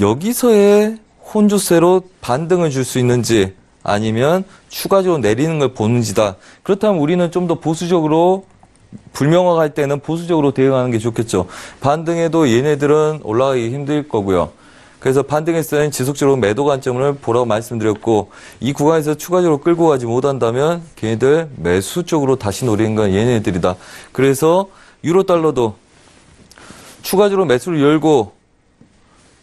여기서의 혼조세로 반등을 줄 수 있는지 아니면 추가적으로 내리는 걸 보는지다. 그렇다면 우리는 좀 더 보수적으로 불명확할 때는 보수적으로 대응하는 게 좋겠죠. 반등해도 얘네들은 올라가기 힘들 거고요. 그래서 반등했을 때는 지속적으로 매도 관점을 보라고 말씀드렸고 이 구간에서 추가적으로 끌고 가지 못한다면 걔네들 매수 쪽으로 다시 노리는 건 얘네들이다. 그래서 유로 달러도 추가적으로 매수를 열고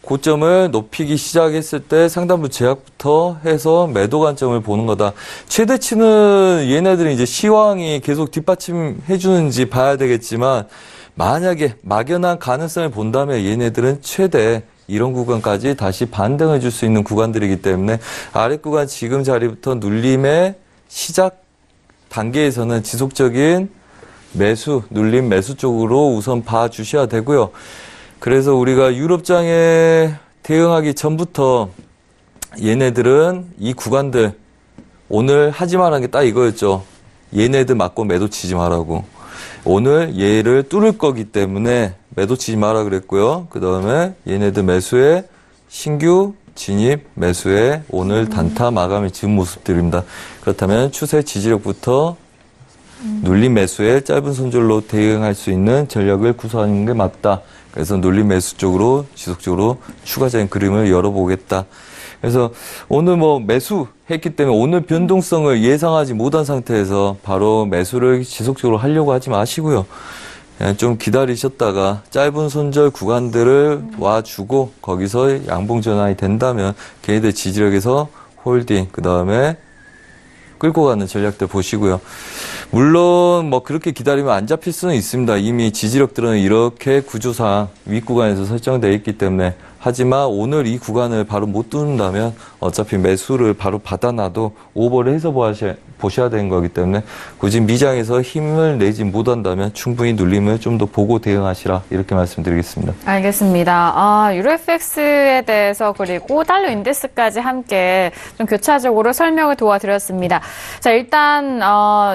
고점을 높이기 시작했을 때 상단부 제약부터 해서 매도 관점을 보는 거다. 최대치는 얘네들이 이제 시황이 계속 뒷받침해 주는지 봐야 되겠지만 만약에 막연한 가능성을 본다면 얘네들은 최대 이런 구간까지 다시 반등을 줄 수 있는 구간들이기 때문에 아래 구간 지금 자리부터 눌림의 시작 단계에서는 지속적인 매수, 눌림 매수 쪽으로 우선 봐주셔야 되고요. 그래서 우리가 유럽장에 대응하기 전부터 얘네들은 이 구간들 오늘 하지 말라는 게 딱 이거였죠. 얘네들 맞고 매도 치지 말라고. 오늘 얘를 뚫을 거기 때문에 매도 치지 마라 그랬고요. 그 다음에 얘네들 매수에 신규 진입 매수에 오늘 단타 마감을 지은 모습들입니다. 그렇다면 추세 지지력부터 눌림 매수에 짧은 손절로 대응할 수 있는 전략을 구사하는 게 맞다. 그래서 눌림 매수 쪽으로 지속적으로 추가적인 그림을 열어보겠다. 그래서 오늘 뭐 매수했기 때문에 오늘 변동성을 예상하지 못한 상태에서 바로 매수를 지속적으로 하려고 하지 마시고요. 그냥 좀 기다리셨다가 짧은 손절 구간들을 와주고 거기서 양봉 전환이 된다면 걔네들 지지력에서 홀딩 그 다음에 끌고 가는 전략들 보시고요. 물론 뭐 그렇게 기다리면 안 잡힐 수는 있습니다. 이미 지지력들은 이렇게 구조상 윗구간에서 설정되어 있기 때문에 하지만 오늘 이 구간을 바로 못 뚫는다면 어차피 매수를 바로 받아놔도 오버를 해서 보셔야 되는 거기 때문에 굳이 미장에서 힘을 내지 못한다면 충분히 눌림을 좀 더 보고 대응하시라 이렇게 말씀드리겠습니다. 알겠습니다. 유로FX에 대해서 그리고 달러 인덱스까지 함께 좀 교차적으로 설명을 도와드렸습니다. 자, 일단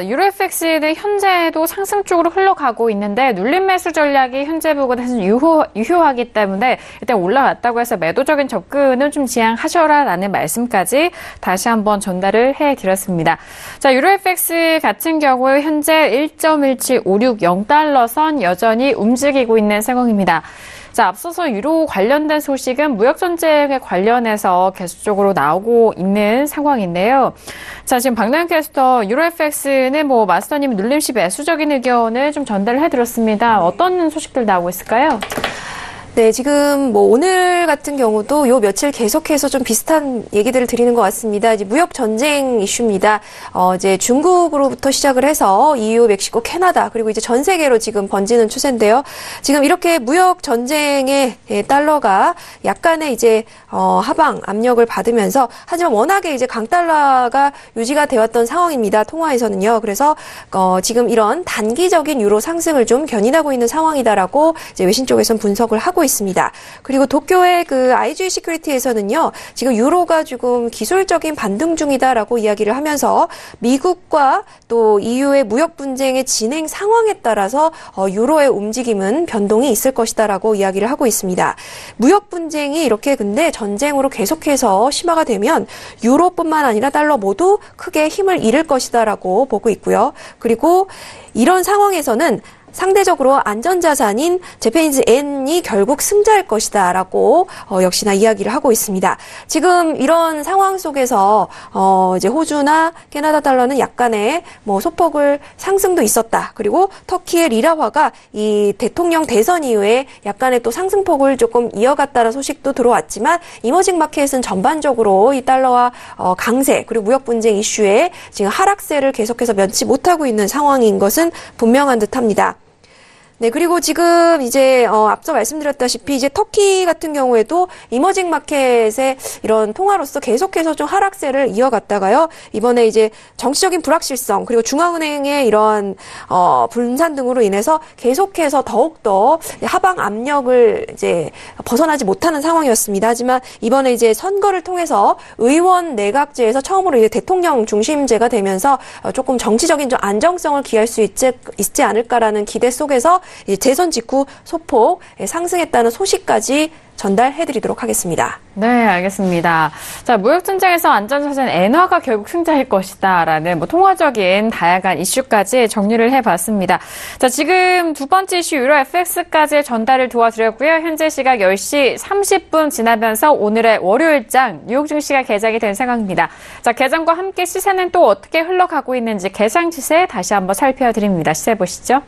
유로FX FX는 현재도 상승 쪽으로 흘러가고 있는데 눌림 매수 전략이 현재 부근에서 유효하기 때문에 일단 올라왔다고 해서 매도적인 접근은 좀 지양하셔라라는 말씀까지 다시 한번 전달을 해드렸습니다. 자, 유로 FX 같은 경우에 현재 1.17560달러 선 여전히 움직이고 있는 상황입니다. 자, 앞서서 유로 관련된 소식은 무역전쟁에 관련해서 계속적으로 나오고 있는 상황인데요. 자, 지금 박나영 캐스터, 유로 FX는 마스터님이 눌림시 매수적인 의견을 좀 전달을 해드렸습니다. 어떤 소식들 나오고 있을까요? 네, 지금 오늘 같은 경우도 요 며칠 계속해서 좀 비슷한 얘기들을 드리는 것 같습니다. 이제 무역 전쟁 이슈입니다. 이제 중국으로부터 시작을 해서 EU, 멕시코, 캐나다, 그리고 이제 전 세계로 지금 번지는 추세인데요. 지금 이렇게 무역 전쟁의 달러가 약간의 이제 하방 압력을 받으면서, 하지만 워낙에 이제 강달러가 유지가 되었던 상황입니다. 통화에서는요. 그래서 지금 이런 단기적인 유로 상승을 좀 견인하고 있는 상황이다라고 이제 외신 쪽에서는 분석을 하고 있습니다. 그리고 도쿄의 그 IG 시큐리티에서는요, 지금 유로가 조금 기술적인 반등 중이다라고 이야기를 하면서 미국과 또 EU의 무역 분쟁의 진행 상황에 따라서 유로의 움직임은 변동이 있을 것이다라고 이야기를 하고 있습니다. 무역 분쟁이 이렇게 근데 전쟁으로 계속해서 심화가 되면 유로뿐만 아니라 달러 모두 크게 힘을 잃을 것이다라고 보고 있고요. 그리고 이런 상황에서는 상대적으로 안전자산인 재패니즈 엔이 결국 승자일 것이다라고 역시나 이야기를 하고 있습니다. 지금 이런 상황 속에서 이제 호주나 캐나다 달러는 약간의 소폭을 상승도 있었다. 그리고 터키의 리라화가 이 대통령 대선 이후에 약간의 또 상승폭을 조금 이어갔다는 소식도 들어왔지만, 이머징 마켓은 전반적으로 이 달러와 강세 그리고 무역 분쟁 이슈에 지금 하락세를 계속해서 면치 못하고 있는 상황인 것은 분명한 듯합니다. 네, 그리고 지금 이제 앞서 말씀드렸다시피 이제 터키 같은 경우에도 이머징 마켓의 이런 통화로서 계속해서 좀 하락세를 이어갔다가요, 이번에 이제 정치적인 불확실성 그리고 중앙은행의 이런 분산 등으로 인해서 계속해서 더욱더 하방 압력을 이제 벗어나지 못하는 상황이었습니다. 하지만 이번에 이제 선거를 통해서 의원 내각제에서 처음으로 이제 대통령 중심제가 되면서 조금 정치적인 좀 안정성을 기할 수 있지 않을까라는 기대 속에서 재선 직후 소폭 상승했다는 소식까지 전달해드리도록 하겠습니다. 네, 알겠습니다. 자, 무역전쟁에서 안전자산 엔화가 결국 승자일 것이다라는 통화적인 다양한 이슈까지 정리를 해봤습니다. 자, 지금 두 번째 이슈 유로 FX까지 전달을 도와드렸고요. 현재 시각 10시 30분 지나면서 오늘의 월요일장 뉴욕 증시가 개장이 된 상황입니다. 자, 개장과 함께 시세는 또 어떻게 흘러가고 있는지 개장 시세 다시 한번 살펴드립니다. 시세 보시죠.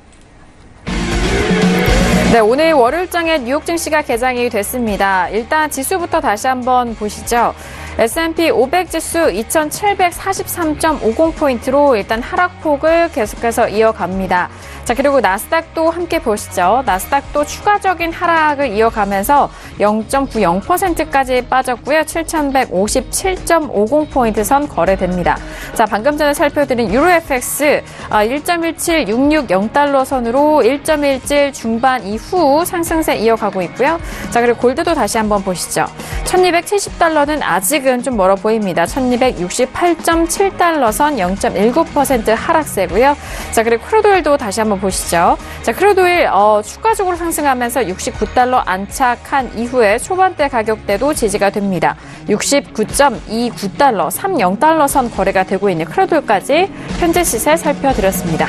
네, 오늘 월요일장에 뉴욕 증시가 개장이 됐습니다. 일단 지수부터 다시 한번 보시죠. S&P 500 지수 2743.50포인트로 일단 하락폭을 계속해서 이어갑니다. 자, 그리고 나스닥도 함께 보시죠. 나스닥도 추가적인 하락을 이어가면서 0.90%까지 빠졌고요. 7157.50포인트 선 거래됩니다. 자, 방금 전에 살펴드린 유로 FX 1.17660달러 선으로 1.17 중반 이후 상승세 이어가고 있고요. 자, 그리고 골드도 다시 한번 보시죠. 1270달러는 아직은 좀 멀어 보입니다. 1268.7달러 선 0.19% 하락세고요. 자, 그리고 크루드오일도 다시 한번 보시죠. 자, 크루드오일 추가적으로 상승하면서 69달러 안착한 이후에 초반대 가격대도 지지가 됩니다. 69.29달러, 30달러 선 거래가 되고 있는 크루드오일까지 현재 시세 살펴드렸습니다.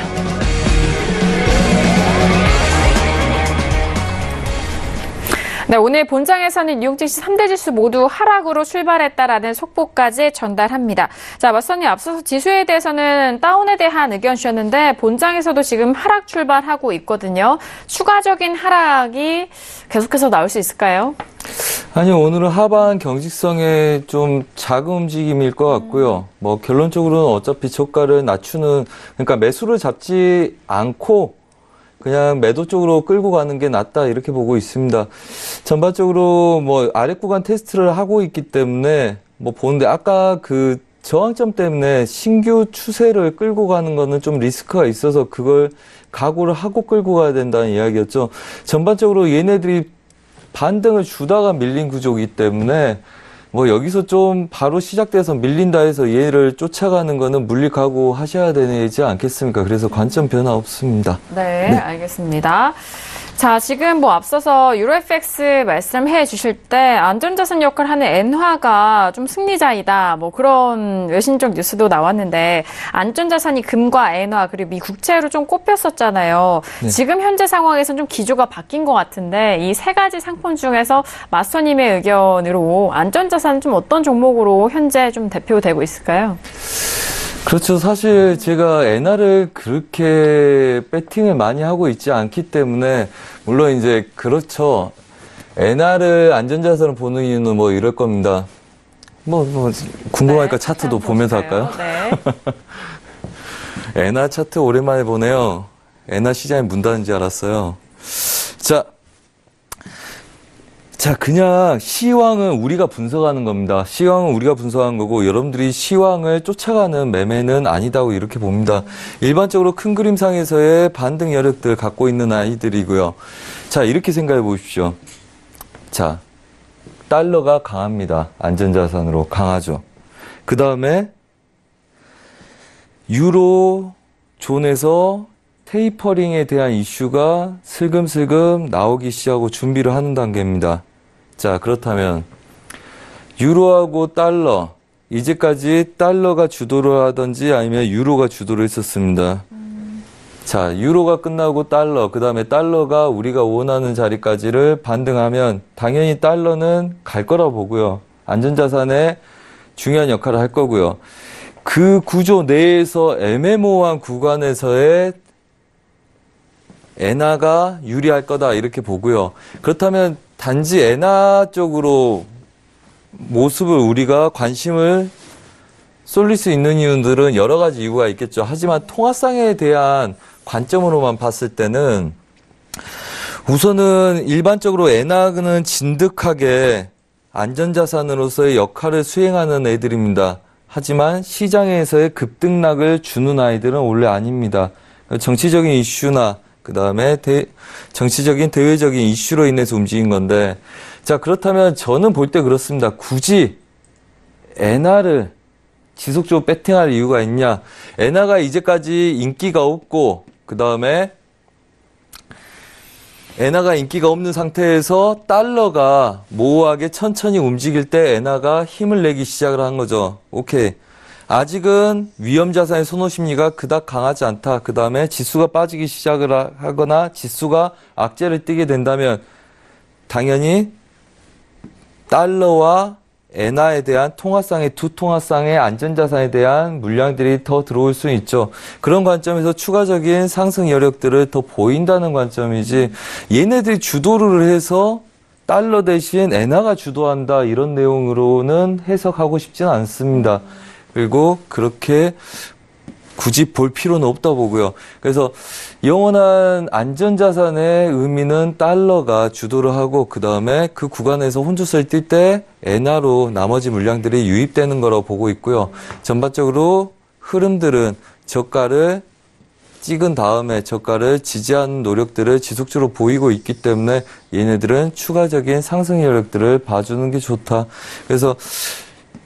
네, 오늘 본장에서는 뉴욕 증시 3대 지수 모두 하락으로 출발했다라는 속보까지 전달합니다. 자, 맞선님 앞서서 지수에 대해서는 다운에 대한 의견 주셨는데 본장에서도 지금 하락 출발하고 있거든요. 추가적인 하락이 계속해서 나올 수 있을까요? 아니요, 오늘은 하반 경직성의 좀 작은 움직임일 것 같고요. 결론적으로는 어차피 저가를 낮추는, 그러니까 매수를 잡지 않고 그냥 매도 쪽으로 끌고 가는 게 낫다, 이렇게 보고 있습니다. 전반적으로 아랫 구간 테스트를 하고 있기 때문에 보는데, 아까 그 저항점 때문에 신규 추세를 끌고 가는 거는 좀 리스크가 있어서 그걸 각오를 하고 끌고 가야 된다는 이야기였죠. 전반적으로 얘네들이 반등을 주다가 밀린 구조이기 때문에 뭐 여기서 좀 바로 시작돼서 밀린다 해서 얘를 쫓아가는 거는 물리각오 하셔야 되지 않겠습니까? 그래서 관점 변화 없습니다. 네, 알겠습니다. 자, 지금 뭐 앞서서 유로FX 말씀해 주실 때 안전자산 역할을 하는 엔화가 좀 승리자이다. 뭐 그런 외신적 뉴스도 나왔는데 안전자산이 금과 엔화 그리고 미 국채로 좀 꼽혔었잖아요. 네. 지금 현재 상황에서는 좀 기조가 바뀐 것 같은데 이 세 가지 상품 중에서 마스터님의 의견으로 안전자산은 좀 어떤 종목으로 현재 좀 대표되고 있을까요? 그렇죠. 사실 제가 엔화를 그렇게 배팅을 많이 하고 있지 않기 때문에 물론 이제 그렇죠. 엔화를 안전자산으로 보는 이유는 뭐 이럴 겁니다. 뭐 궁금하니까 네, 차트도 보면서 할까요? 네. 엔화 차트 오랜만에 보네요. 엔화 시장이 문 닫은 줄 알았어요. 자, 그냥 시황은 우리가 분석하는 겁니다. 시황은 우리가 분석한 거고 여러분들이 시황을 쫓아가는 매매는 아니다고 이렇게 봅니다. 일반적으로 큰 그림상에서의 반등 여력들 갖고 있는 아이들이고요. 자, 이렇게 생각해 보십시오. 자, 달러가 강합니다. 안전자산으로 강하죠. 그 다음에 유로 존에서 테이퍼링에 대한 이슈가 슬금슬금 나오기 시작하고 준비를 하는 단계입니다. 자, 그렇다면 유로하고 달러, 이제까지 달러가 주도를 하든지 아니면 유로가 주도를 했었습니다. 자, 유로가 끝나고 달러, 그 다음에 달러가 우리가 원하는 자리까지를 반등하면 당연히 달러는 갈 거라 보고요. 안전자산에 중요한 역할을 할 거고요. 그 구조 내에서 애매모호한 구간에서의 엔화가 유리할 거다 이렇게 보고요. 그렇다면 단지 엔화 쪽으로 모습을 우리가 관심을 쏠릴 수 있는 이유들은 여러 가지 이유가 있겠죠. 하지만 통화상에 대한 관점으로만 봤을 때는 우선은 일반적으로 엔화는 진득하게 안전자산으로서의 역할을 수행하는 애들입니다. 하지만 시장에서의 급등락을 주는 아이들은 원래 아닙니다. 정치적인 이슈나 그 다음에 정치적인 대외적인 이슈로 인해서 움직인 건데, 자, 그렇다면 저는 볼 때 그렇습니다. 굳이 엔화를 지속적으로 배팅할 이유가 있냐? 엔화가 이제까지 인기가 없고, 그 다음에 엔화가 인기가 없는 상태에서 달러가 모호하게 천천히 움직일 때 엔화가 힘을 내기 시작을 한 거죠. 오케이. 아직은 위험자산의 선호심리가 그닥 강하지 않다. 그 다음에 지수가 빠지기 시작을 하거나 지수가 악재를 띠게 된다면 당연히 달러와 엔화에 대한 통화상의 두 통화상의 안전자산에 대한 물량들이 더 들어올 수 있죠. 그런 관점에서 추가적인 상승 여력들을 더 보인다는 관점이지 얘네들이 주도를 해서 달러 대신 엔화가 주도한다 이런 내용으로는 해석하고 싶지는 않습니다. 그리고 그렇게 굳이 볼 필요는 없다 보고요. 그래서 영원한 안전자산의 의미는 달러가 주도를 하고 그 다음에 그 구간에서 혼조세를 뛸 때 엔화로 나머지 물량들이 유입되는 거라고 보고 있고요. 전반적으로 흐름들은 저가를 찍은 다음에 저가를 지지하는 노력들을 지속적으로 보이고 있기 때문에 얘네들은 추가적인 상승 여력들을 봐주는 게 좋다. 그래서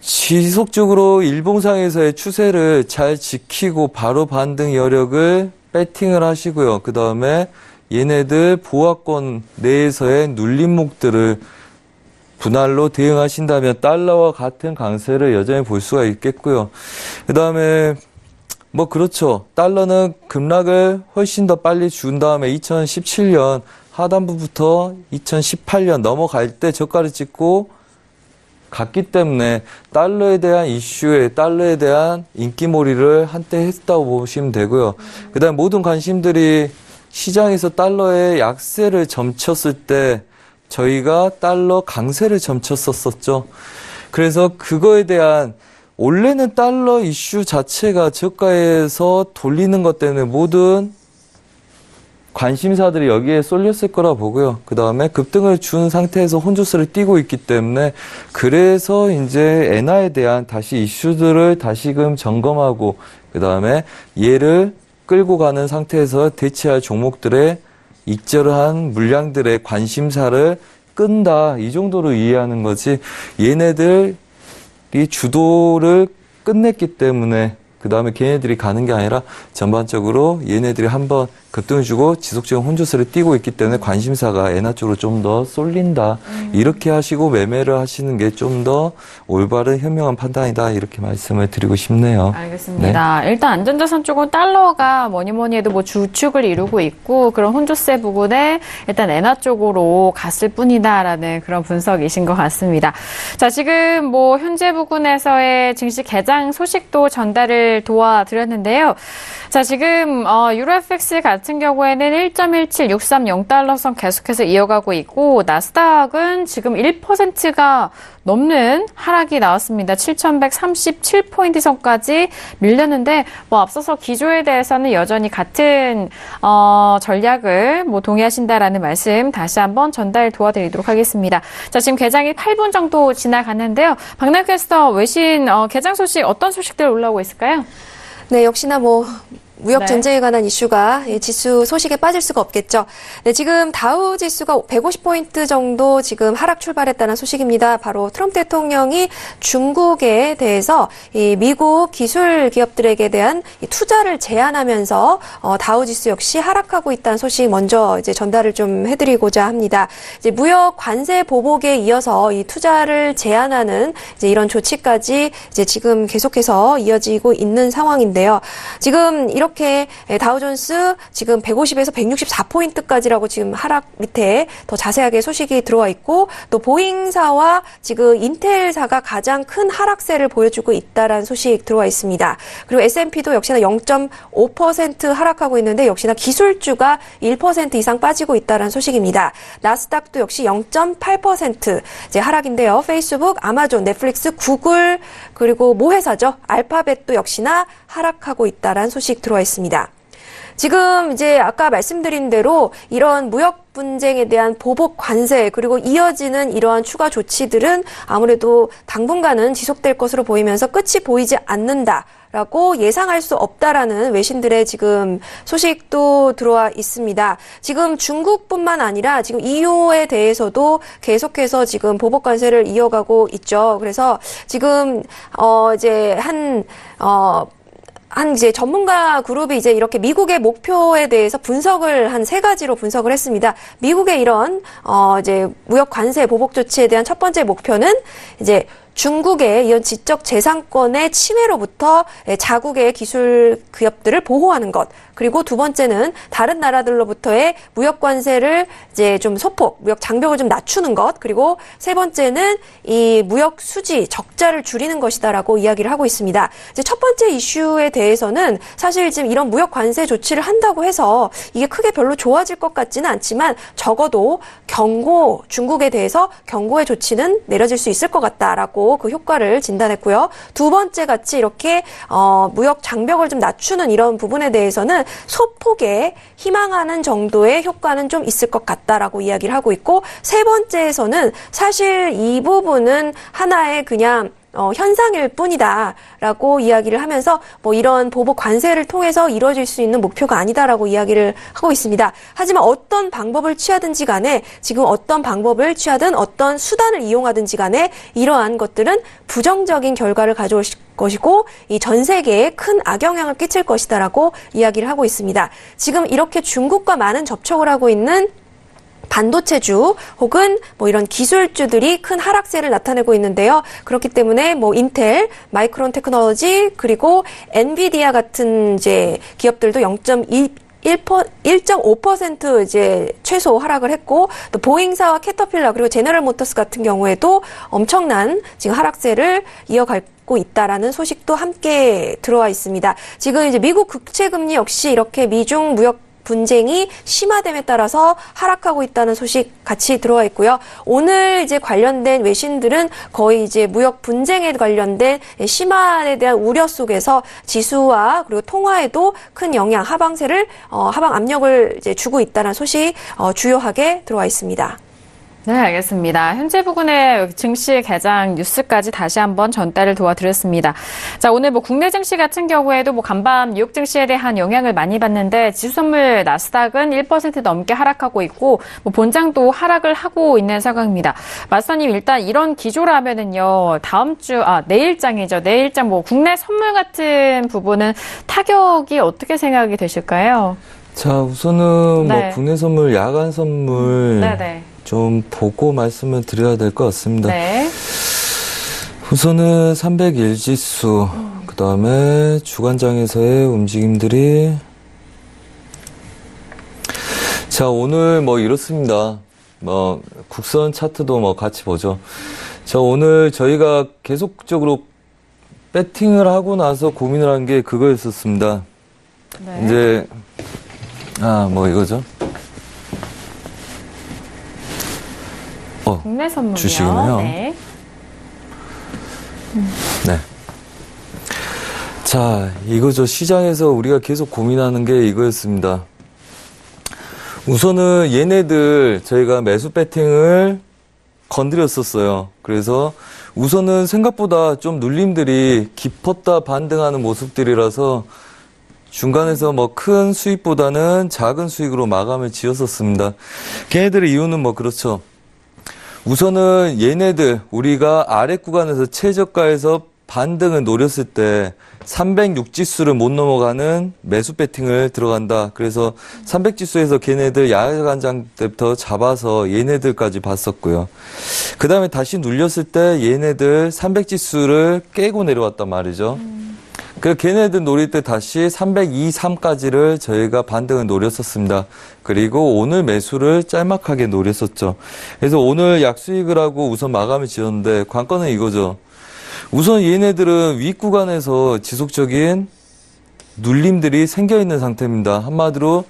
지속적으로 일봉상에서의 추세를 잘 지키고 바로 반등 여력을 배팅을 하시고요. 그 다음에 얘네들 보합권 내에서의 눌림목들을 분할로 대응하신다면 달러와 같은 강세를 여전히 볼 수가 있겠고요. 그 다음에 뭐 그렇죠. 달러는 급락을 훨씬 더 빨리 준 다음에 2017년 하단부부터 2018년 넘어갈 때 저가를 찍고 갔기 때문에 달러에 대한 이슈에 달러에 대한 인기몰이를 한때 했다고 보시면 되고요. 그 다음에 모든 관심들이 시장에서 달러의 약세를 점쳤을 때 저희가 달러 강세를 점쳤었죠. 그래서 그거에 대한 원래는 달러 이슈 자체가 저가에서 돌리는 것 때문에 모든 관심사들이 여기에 쏠렸을 거라 보고요. 그 다음에 급등을 준 상태에서 혼조세를 띄고 있기 때문에 그래서 이제 엔화에 대한 다시 이슈들을 다시금 점검하고 그 다음에 얘를 끌고 가는 상태에서 대체할 종목들의 익절한 물량들의 관심사를 끈다 이 정도로 이해하는 거지 얘네들이 주도를 끝냈기 때문에 그 다음에 걔네들이 가는 게 아니라 전반적으로 얘네들이 한번 급등을 주고 지속적인 혼조세를 띄고 있기 때문에 관심사가 엔화 쪽으로 좀 더 쏠린다. 이렇게 하시고 매매를 하시는 게 좀 더 올바른 현명한 판단이다. 이렇게 말씀을 드리고 싶네요. 알겠습니다. 네. 일단 안전자산 쪽은 달러가 뭐니 해도 뭐 주축을 이루고 있고 그런 혼조세 부분에 일단 엔화 쪽으로 갔을 뿐이다라는 그런 분석이신 것 같습니다. 자, 지금 뭐 현재 부근에서의 증시 개장 소식도 전달을 도와드렸는데요. 자, 지금 유로FX 같은 경우에는 1.17630달러선 계속해서 이어가고 있고 나스닥은 지금 1%가 넘는 하락이 나왔습니다. 7,137포인트 선까지 밀렸는데 뭐 앞서서 기조에 대해서는 여전히 같은 전략을 뭐 동의하신다라는 말씀 다시 한번 전달 도와드리도록 하겠습니다. 자, 지금 개장이 8분 정도 지나갔는데요. 박나영 캐스터 외신 개장 소식 어떤 소식들 올라오고 있을까요? 네, 역시나 무역 전쟁에 관한 이슈가 지수 소식에 빠질 수가 없겠죠. 네, 지금 다우 지수가 150포인트 정도 지금 하락 출발했다는 소식입니다. 바로 트럼프 대통령이 중국에 대해서 이 미국 기술 기업들에게 대한 투자를 제한하면서 다우 지수 역시 하락하고 있다는 소식 먼저 이제 전달을 좀 해드리고자 합니다. 이제 무역 관세 보복에 이어서 이 투자를 제한하는 이제 이런 조치까지 이제 지금 계속해서 이어지고 있는 상황인데요. 지금 이렇게 다우존스 지금 150에서 164포인트까지라고 지금 하락 밑에 더 자세하게 소식이 들어와 있고 또 보잉사와 지금 인텔사가 가장 큰 하락세를 보여주고 있다라는 소식 들어와 있습니다. 그리고 S&P도 역시나 0.5% 하락하고 있는데 역시나 기술주가 1% 이상 빠지고 있다라는 소식입니다. 나스닥도 역시 0.8% 이제 하락인데요. 페이스북, 아마존, 넷플릭스, 구글 그리고 모 회사죠. 알파벳도 역시나 하락하고 있다라는 소식 들어와 있습니다. 지금 이제 아까 말씀드린 대로 이런 무역 분쟁에 대한 보복 관세 그리고 이어지는 이러한 추가 조치들은 아무래도 당분간은 지속될 것으로 보이면서 끝이 보이지 않는다라고 예상할 수 없다라는 외신들의 지금 소식도 들어와 있습니다. 지금 중국뿐만 아니라 지금 EU에 대해서도 계속해서 지금 보복 관세를 이어가고 있죠. 그래서 지금 이제 이제 전문가 그룹이 이제 이렇게 미국의 목표에 대해서 분석을 한 3가지로 분석을 했습니다. 미국의 이런, 이제 무역 관세 보복 조치에 대한 첫 번째 목표는 이제 중국의 이런 지적 재산권의 침해로부터 자국의 기술 기업들을 보호하는 것. 그리고 두 번째는 다른 나라들로부터의 무역 관세를 이제 좀 소폭, 무역 장벽을 좀 낮추는 것. 그리고 세 번째는 이 무역 수지, 적자를 줄이는 것이다라고 이야기를 하고 있습니다. 이제 첫 번째 이슈에 대해서는 사실 지금 이런 무역 관세 조치를 한다고 해서 이게 크게 별로 좋아질 것 같지는 않지만 적어도 중국에 대해서 경고의 조치는 내려질 수 있을 것 같다라고 그 효과를 진단했고요. 두 번째 같이 이렇게 무역 장벽을 좀 낮추는 이런 부분에 대해서는 소폭에 희망하는 정도의 효과는 좀 있을 것 같다라고 이야기를 하고 있고 세 번째에서는 사실 이 부분은 하나의 그냥 현상일 뿐이다라고 이야기를 하면서 뭐 이런 보복 관세를 통해서 이루어질 수 있는 목표가 아니다라고 이야기를 하고 있습니다. 하지만 어떤 방법을 취하든지 간에 지금 어떤 방법을 취하든 어떤 수단을 이용하든지 간에 이러한 것들은 부정적인 결과를 가져올 것이고 이 전 세계에 큰 악영향을 끼칠 것이다라고 이야기를 하고 있습니다. 지금 이렇게 중국과 많은 접촉을 하고 있는 반도체주 혹은 뭐 이런 기술주들이 큰 하락세를 나타내고 있는데요. 그렇기 때문에 뭐 인텔, 마이크론 테크놀로지 그리고 엔비디아 같은 이제 기업들도 1.5% 이제 최소 하락을 했고 또 보잉사와 캐터필러 그리고 제너럴 모터스 같은 경우에도 엄청난 지금 하락세를 이어가고 있다라는 소식도 함께 들어와 있습니다. 지금 이제 미국 국채 금리 역시 이렇게 미중 무역 분쟁이 심화됨에 따라서 하락하고 있다는 소식 같이 들어와 있고요. 오늘 이제 관련된 외신들은 거의 이제 무역 분쟁에 관련된 심화에 대한 우려 속에서 지수와 그리고 통화에도 큰 영향, 하방 압력을 이제 주고 있다는 소식 주요하게 들어와 있습니다. 네, 알겠습니다. 현재 부근의 증시 개장 뉴스까지 다시 한번 전달을 도와드렸습니다. 자, 오늘 국내 증시 같은 경우에도 간밤 뉴욕 증시에 대한 영향을 많이 받는데 지수선물 나스닥은 1% 넘게 하락하고 있고 본장도 하락을 하고 있는 상황입니다. 마스터님, 일단 이런 기조라면은요, 내일장이죠. 내일장 국내 선물 같은 부분은 타격이 어떻게 생각이 되실까요? 자, 우선은 네. 국내 선물, 야간 선물 네네. 좀 보고 말씀을 드려야 될 것 같습니다. 네. 우선은 301 지수, 그 다음에 주간장에서의 움직임들이 자, 오늘 이렇습니다. 국선 차트도 같이 보죠. 자, 오늘 저희가 계속적으로 배팅을 하고 나서 고민을 한 게 그거였었습니다. 네. 이제 이거죠. 국내 선물이요. 주식이네요. 네. 네. 자, 이거죠. 시장에서 우리가 계속 고민하는 게 이거였습니다. 우선은 얘네들 저희가 매수 배팅을 건드렸었어요. 그래서 우선은 생각보다 좀 눌림들이 깊었다 반등하는 모습들이라서 중간에서 큰 수익보다는 작은 수익으로 마감을 지었었습니다. 걔네들의 이유는 그렇죠. 우선은 얘네들 우리가 아래 구간에서 최저가에서 반등을 노렸을 때 306 지수를 못 넘어가는 매수 배팅을 들어간다. 그래서 300 지수에서 걔네들 야간장 때부터 잡아서 얘네들까지 봤었고요. 그 다음에 다시 눌렸을 때 얘네들 300 지수를 깨고 내려왔단 말이죠. 그 걔네들 노릴 때 다시 302, 3까지를 저희가 반등을 노렸었습니다. 그리고 오늘 매수를 짤막하게 노렸었죠. 그래서 오늘 약수익을 하고 우선 마감을 지었는데 관건은 이거죠. 우선 얘네들은 윗구간에서 지속적인 눌림들이 생겨있는 상태입니다. 한마디로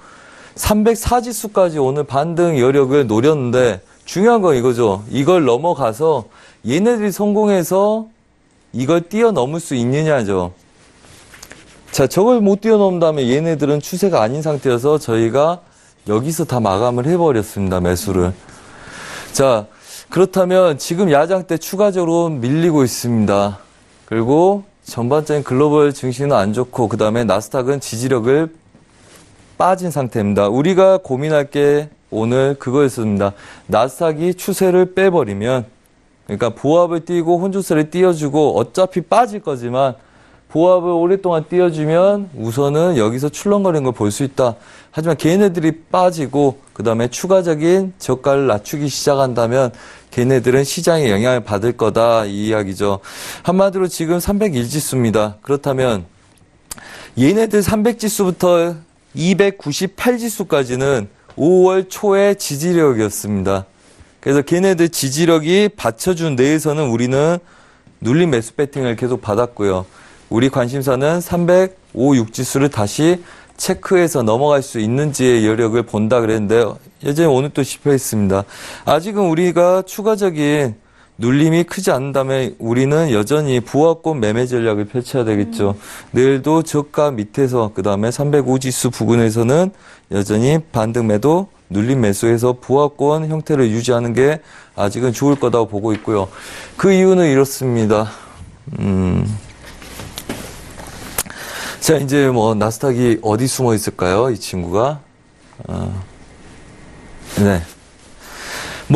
304 지수까지 오늘 반등 여력을 노렸는데 중요한 건 이거죠. 이걸 넘어가서 얘네들이 성공해서 이걸 뛰어넘을 수 있느냐죠. 자, 저걸 못 뛰어넘는다면 얘네들은 추세가 아닌 상태여서 저희가 여기서 다 마감을 해버렸습니다. 매수를. 자, 그렇다면 지금 야장 때 추가적으로 밀리고 있습니다. 그리고 전반적인 글로벌 증시는 안 좋고 그 다음에 나스닥은 지지력을 빠진 상태입니다. 우리가 고민할 게 오늘 그거였습니다. 나스닥이 추세를 빼버리면 그러니까 보합을 띄고 혼조세를 띄워주고 어차피 빠질 거지만 보합을 오랫동안 띄워주면 우선은 여기서 출렁거리는 걸 볼 수 있다. 하지만 걔네들이 빠지고 그 다음에 추가적인 저가를 낮추기 시작한다면 걔네들은 시장에 영향을 받을 거다 이 이야기죠. 한마디로 지금 301 지수입니다. 그렇다면 얘네들 300 지수부터 298 지수까지는 5월 초의 지지력이었습니다. 그래서 걔네들 지지력이 받쳐준 내에서는 우리는 눌림 매수 배팅을 계속 받았고요. 우리 관심사는 305, 6 지수를 다시 체크해서 넘어갈 수 있는지의 여력을 본다 그랬는데 여전히 오늘 또 실패했습니다. 아직은 우리가 추가적인 눌림이 크지 않는다면 우리는 여전히 부합권 매매 전략을 펼쳐야 되겠죠. 내일도 저가 밑에서 그 다음에 305 지수 부근에서는 여전히 반등 매도 눌림 매수해서 부합권 형태를 유지하는 게 아직은 좋을 거라고 보고 있고요. 그 이유는 이렇습니다. 자, 이제 나스닥이 어디 숨어 있을까요? 이 친구가. 네.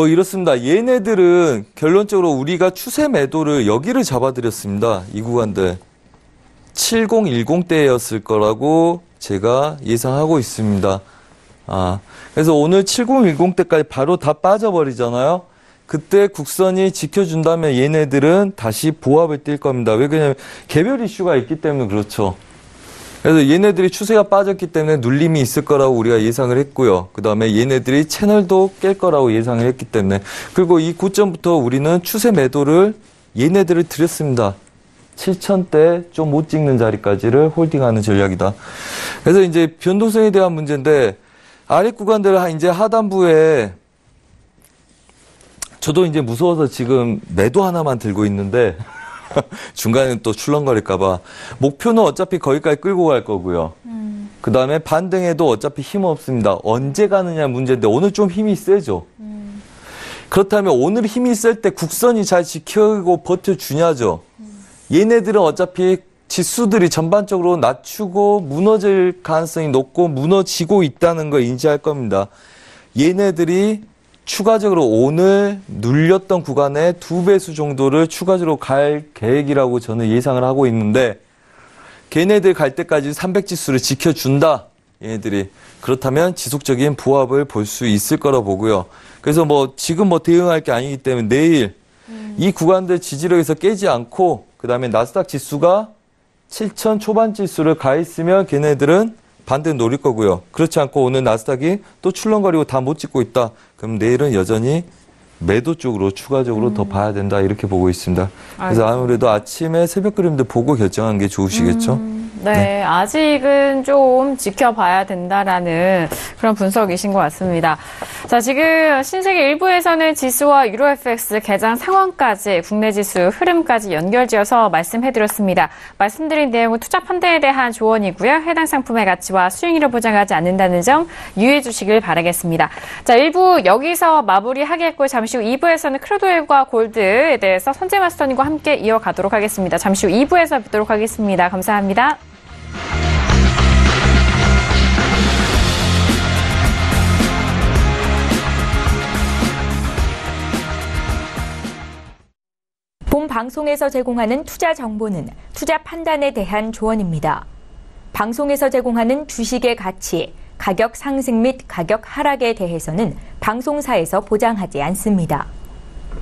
이렇습니다. 얘네들은 결론적으로 우리가 추세 매도를 여기를 잡아드렸습니다. 이 구간들. 7010대였을 거라고 제가 예상하고 있습니다. 그래서 오늘 7010대까지 바로 다 빠져버리잖아요. 그때 국선이 지켜준다면 얘네들은 다시 보합을 뛸 겁니다. 왜 그러냐면 개별 이슈가 있기 때문에 그렇죠. 그래서 얘네들이 추세가 빠졌기 때문에 눌림이 있을 거라고 우리가 예상을 했고요. 그 다음에 얘네들이 채널도 깰 거라고 예상을 했기 때문에. 그리고 이 고점부터 우리는 추세 매도를 얘네들을 드렸습니다. 7,000대 좀 못 찍는 자리까지를 홀딩하는 전략이다. 그래서 이제 변동성에 대한 문제인데 아래 구간들 이제 하단부에 저도 이제 무서워서 지금 매도 하나만 들고 있는데 중간에 또 출렁거릴까봐 목표는 어차피 거기까지 끌고 갈 거고요. 그 다음에 반등에도 어차피 힘 없습니다. 언제 가느냐 문제인데 오늘 좀 힘이 세죠. 그렇다면 오늘 힘이 셀 때 국선이 잘 지키고 버텨주냐죠. 얘네들은 어차피 지수들이 전반적으로 낮추고 무너질 가능성이 높고 무너지고 있다는 걸 인지할 겁니다. 얘네들이 추가적으로 오늘 눌렸던 구간의 2배수 정도를 추가적으로 갈 계획이라고 저는 예상을 하고 있는데 걔네들 갈 때까지 300지수를 지켜준다. 얘네들이. 그렇다면 지속적인 부합을 볼 수 있을 거라 보고요. 그래서 지금 대응할 게 아니기 때문에 내일 이 구간들 지지력에서 깨지 않고 그다음에 나스닥 지수가 7천 초반 지수를 가 있으면 걔네들은 반대 노릴 거고요. 그렇지 않고 오늘 나스닥이 또 출렁거리고 다 못 찍고 있다. 그럼 내일은 여전히 매도 쪽으로 추가적으로 더 봐야 된다. 이렇게 보고 있습니다. 그래서 아무래도 아침에 새벽 그림들 보고 결정하는 게 좋으시겠죠? 네, 아직은 좀 지켜봐야 된다라는 그런 분석이신 것 같습니다. 자, 지금 신세계 1부에서는 지수와 유로FX 개장 상황까지 국내 지수 흐름까지 연결지어서 말씀해드렸습니다. 말씀드린 내용은 투자 판단에 대한 조언이고요. 해당 상품의 가치와 수익률을 보장하지 않는다는 점 유의해 주시길 바라겠습니다. 자, 1부 여기서 마무리하겠고 잠시 후 2부에서는 크루드오일과 골드에 대해서 선재 마스터님과 함께 이어가도록 하겠습니다. 잠시 후 2부에서 뵙도록 하겠습니다. 감사합니다. 본 방송에서 제공하는 투자 정보는 투자 판단에 대한 조언입니다. 방송에서 제공하는 주식의 가치, 가격 상승 및 가격 하락에 대해서는 방송사에서 보장하지 않습니다.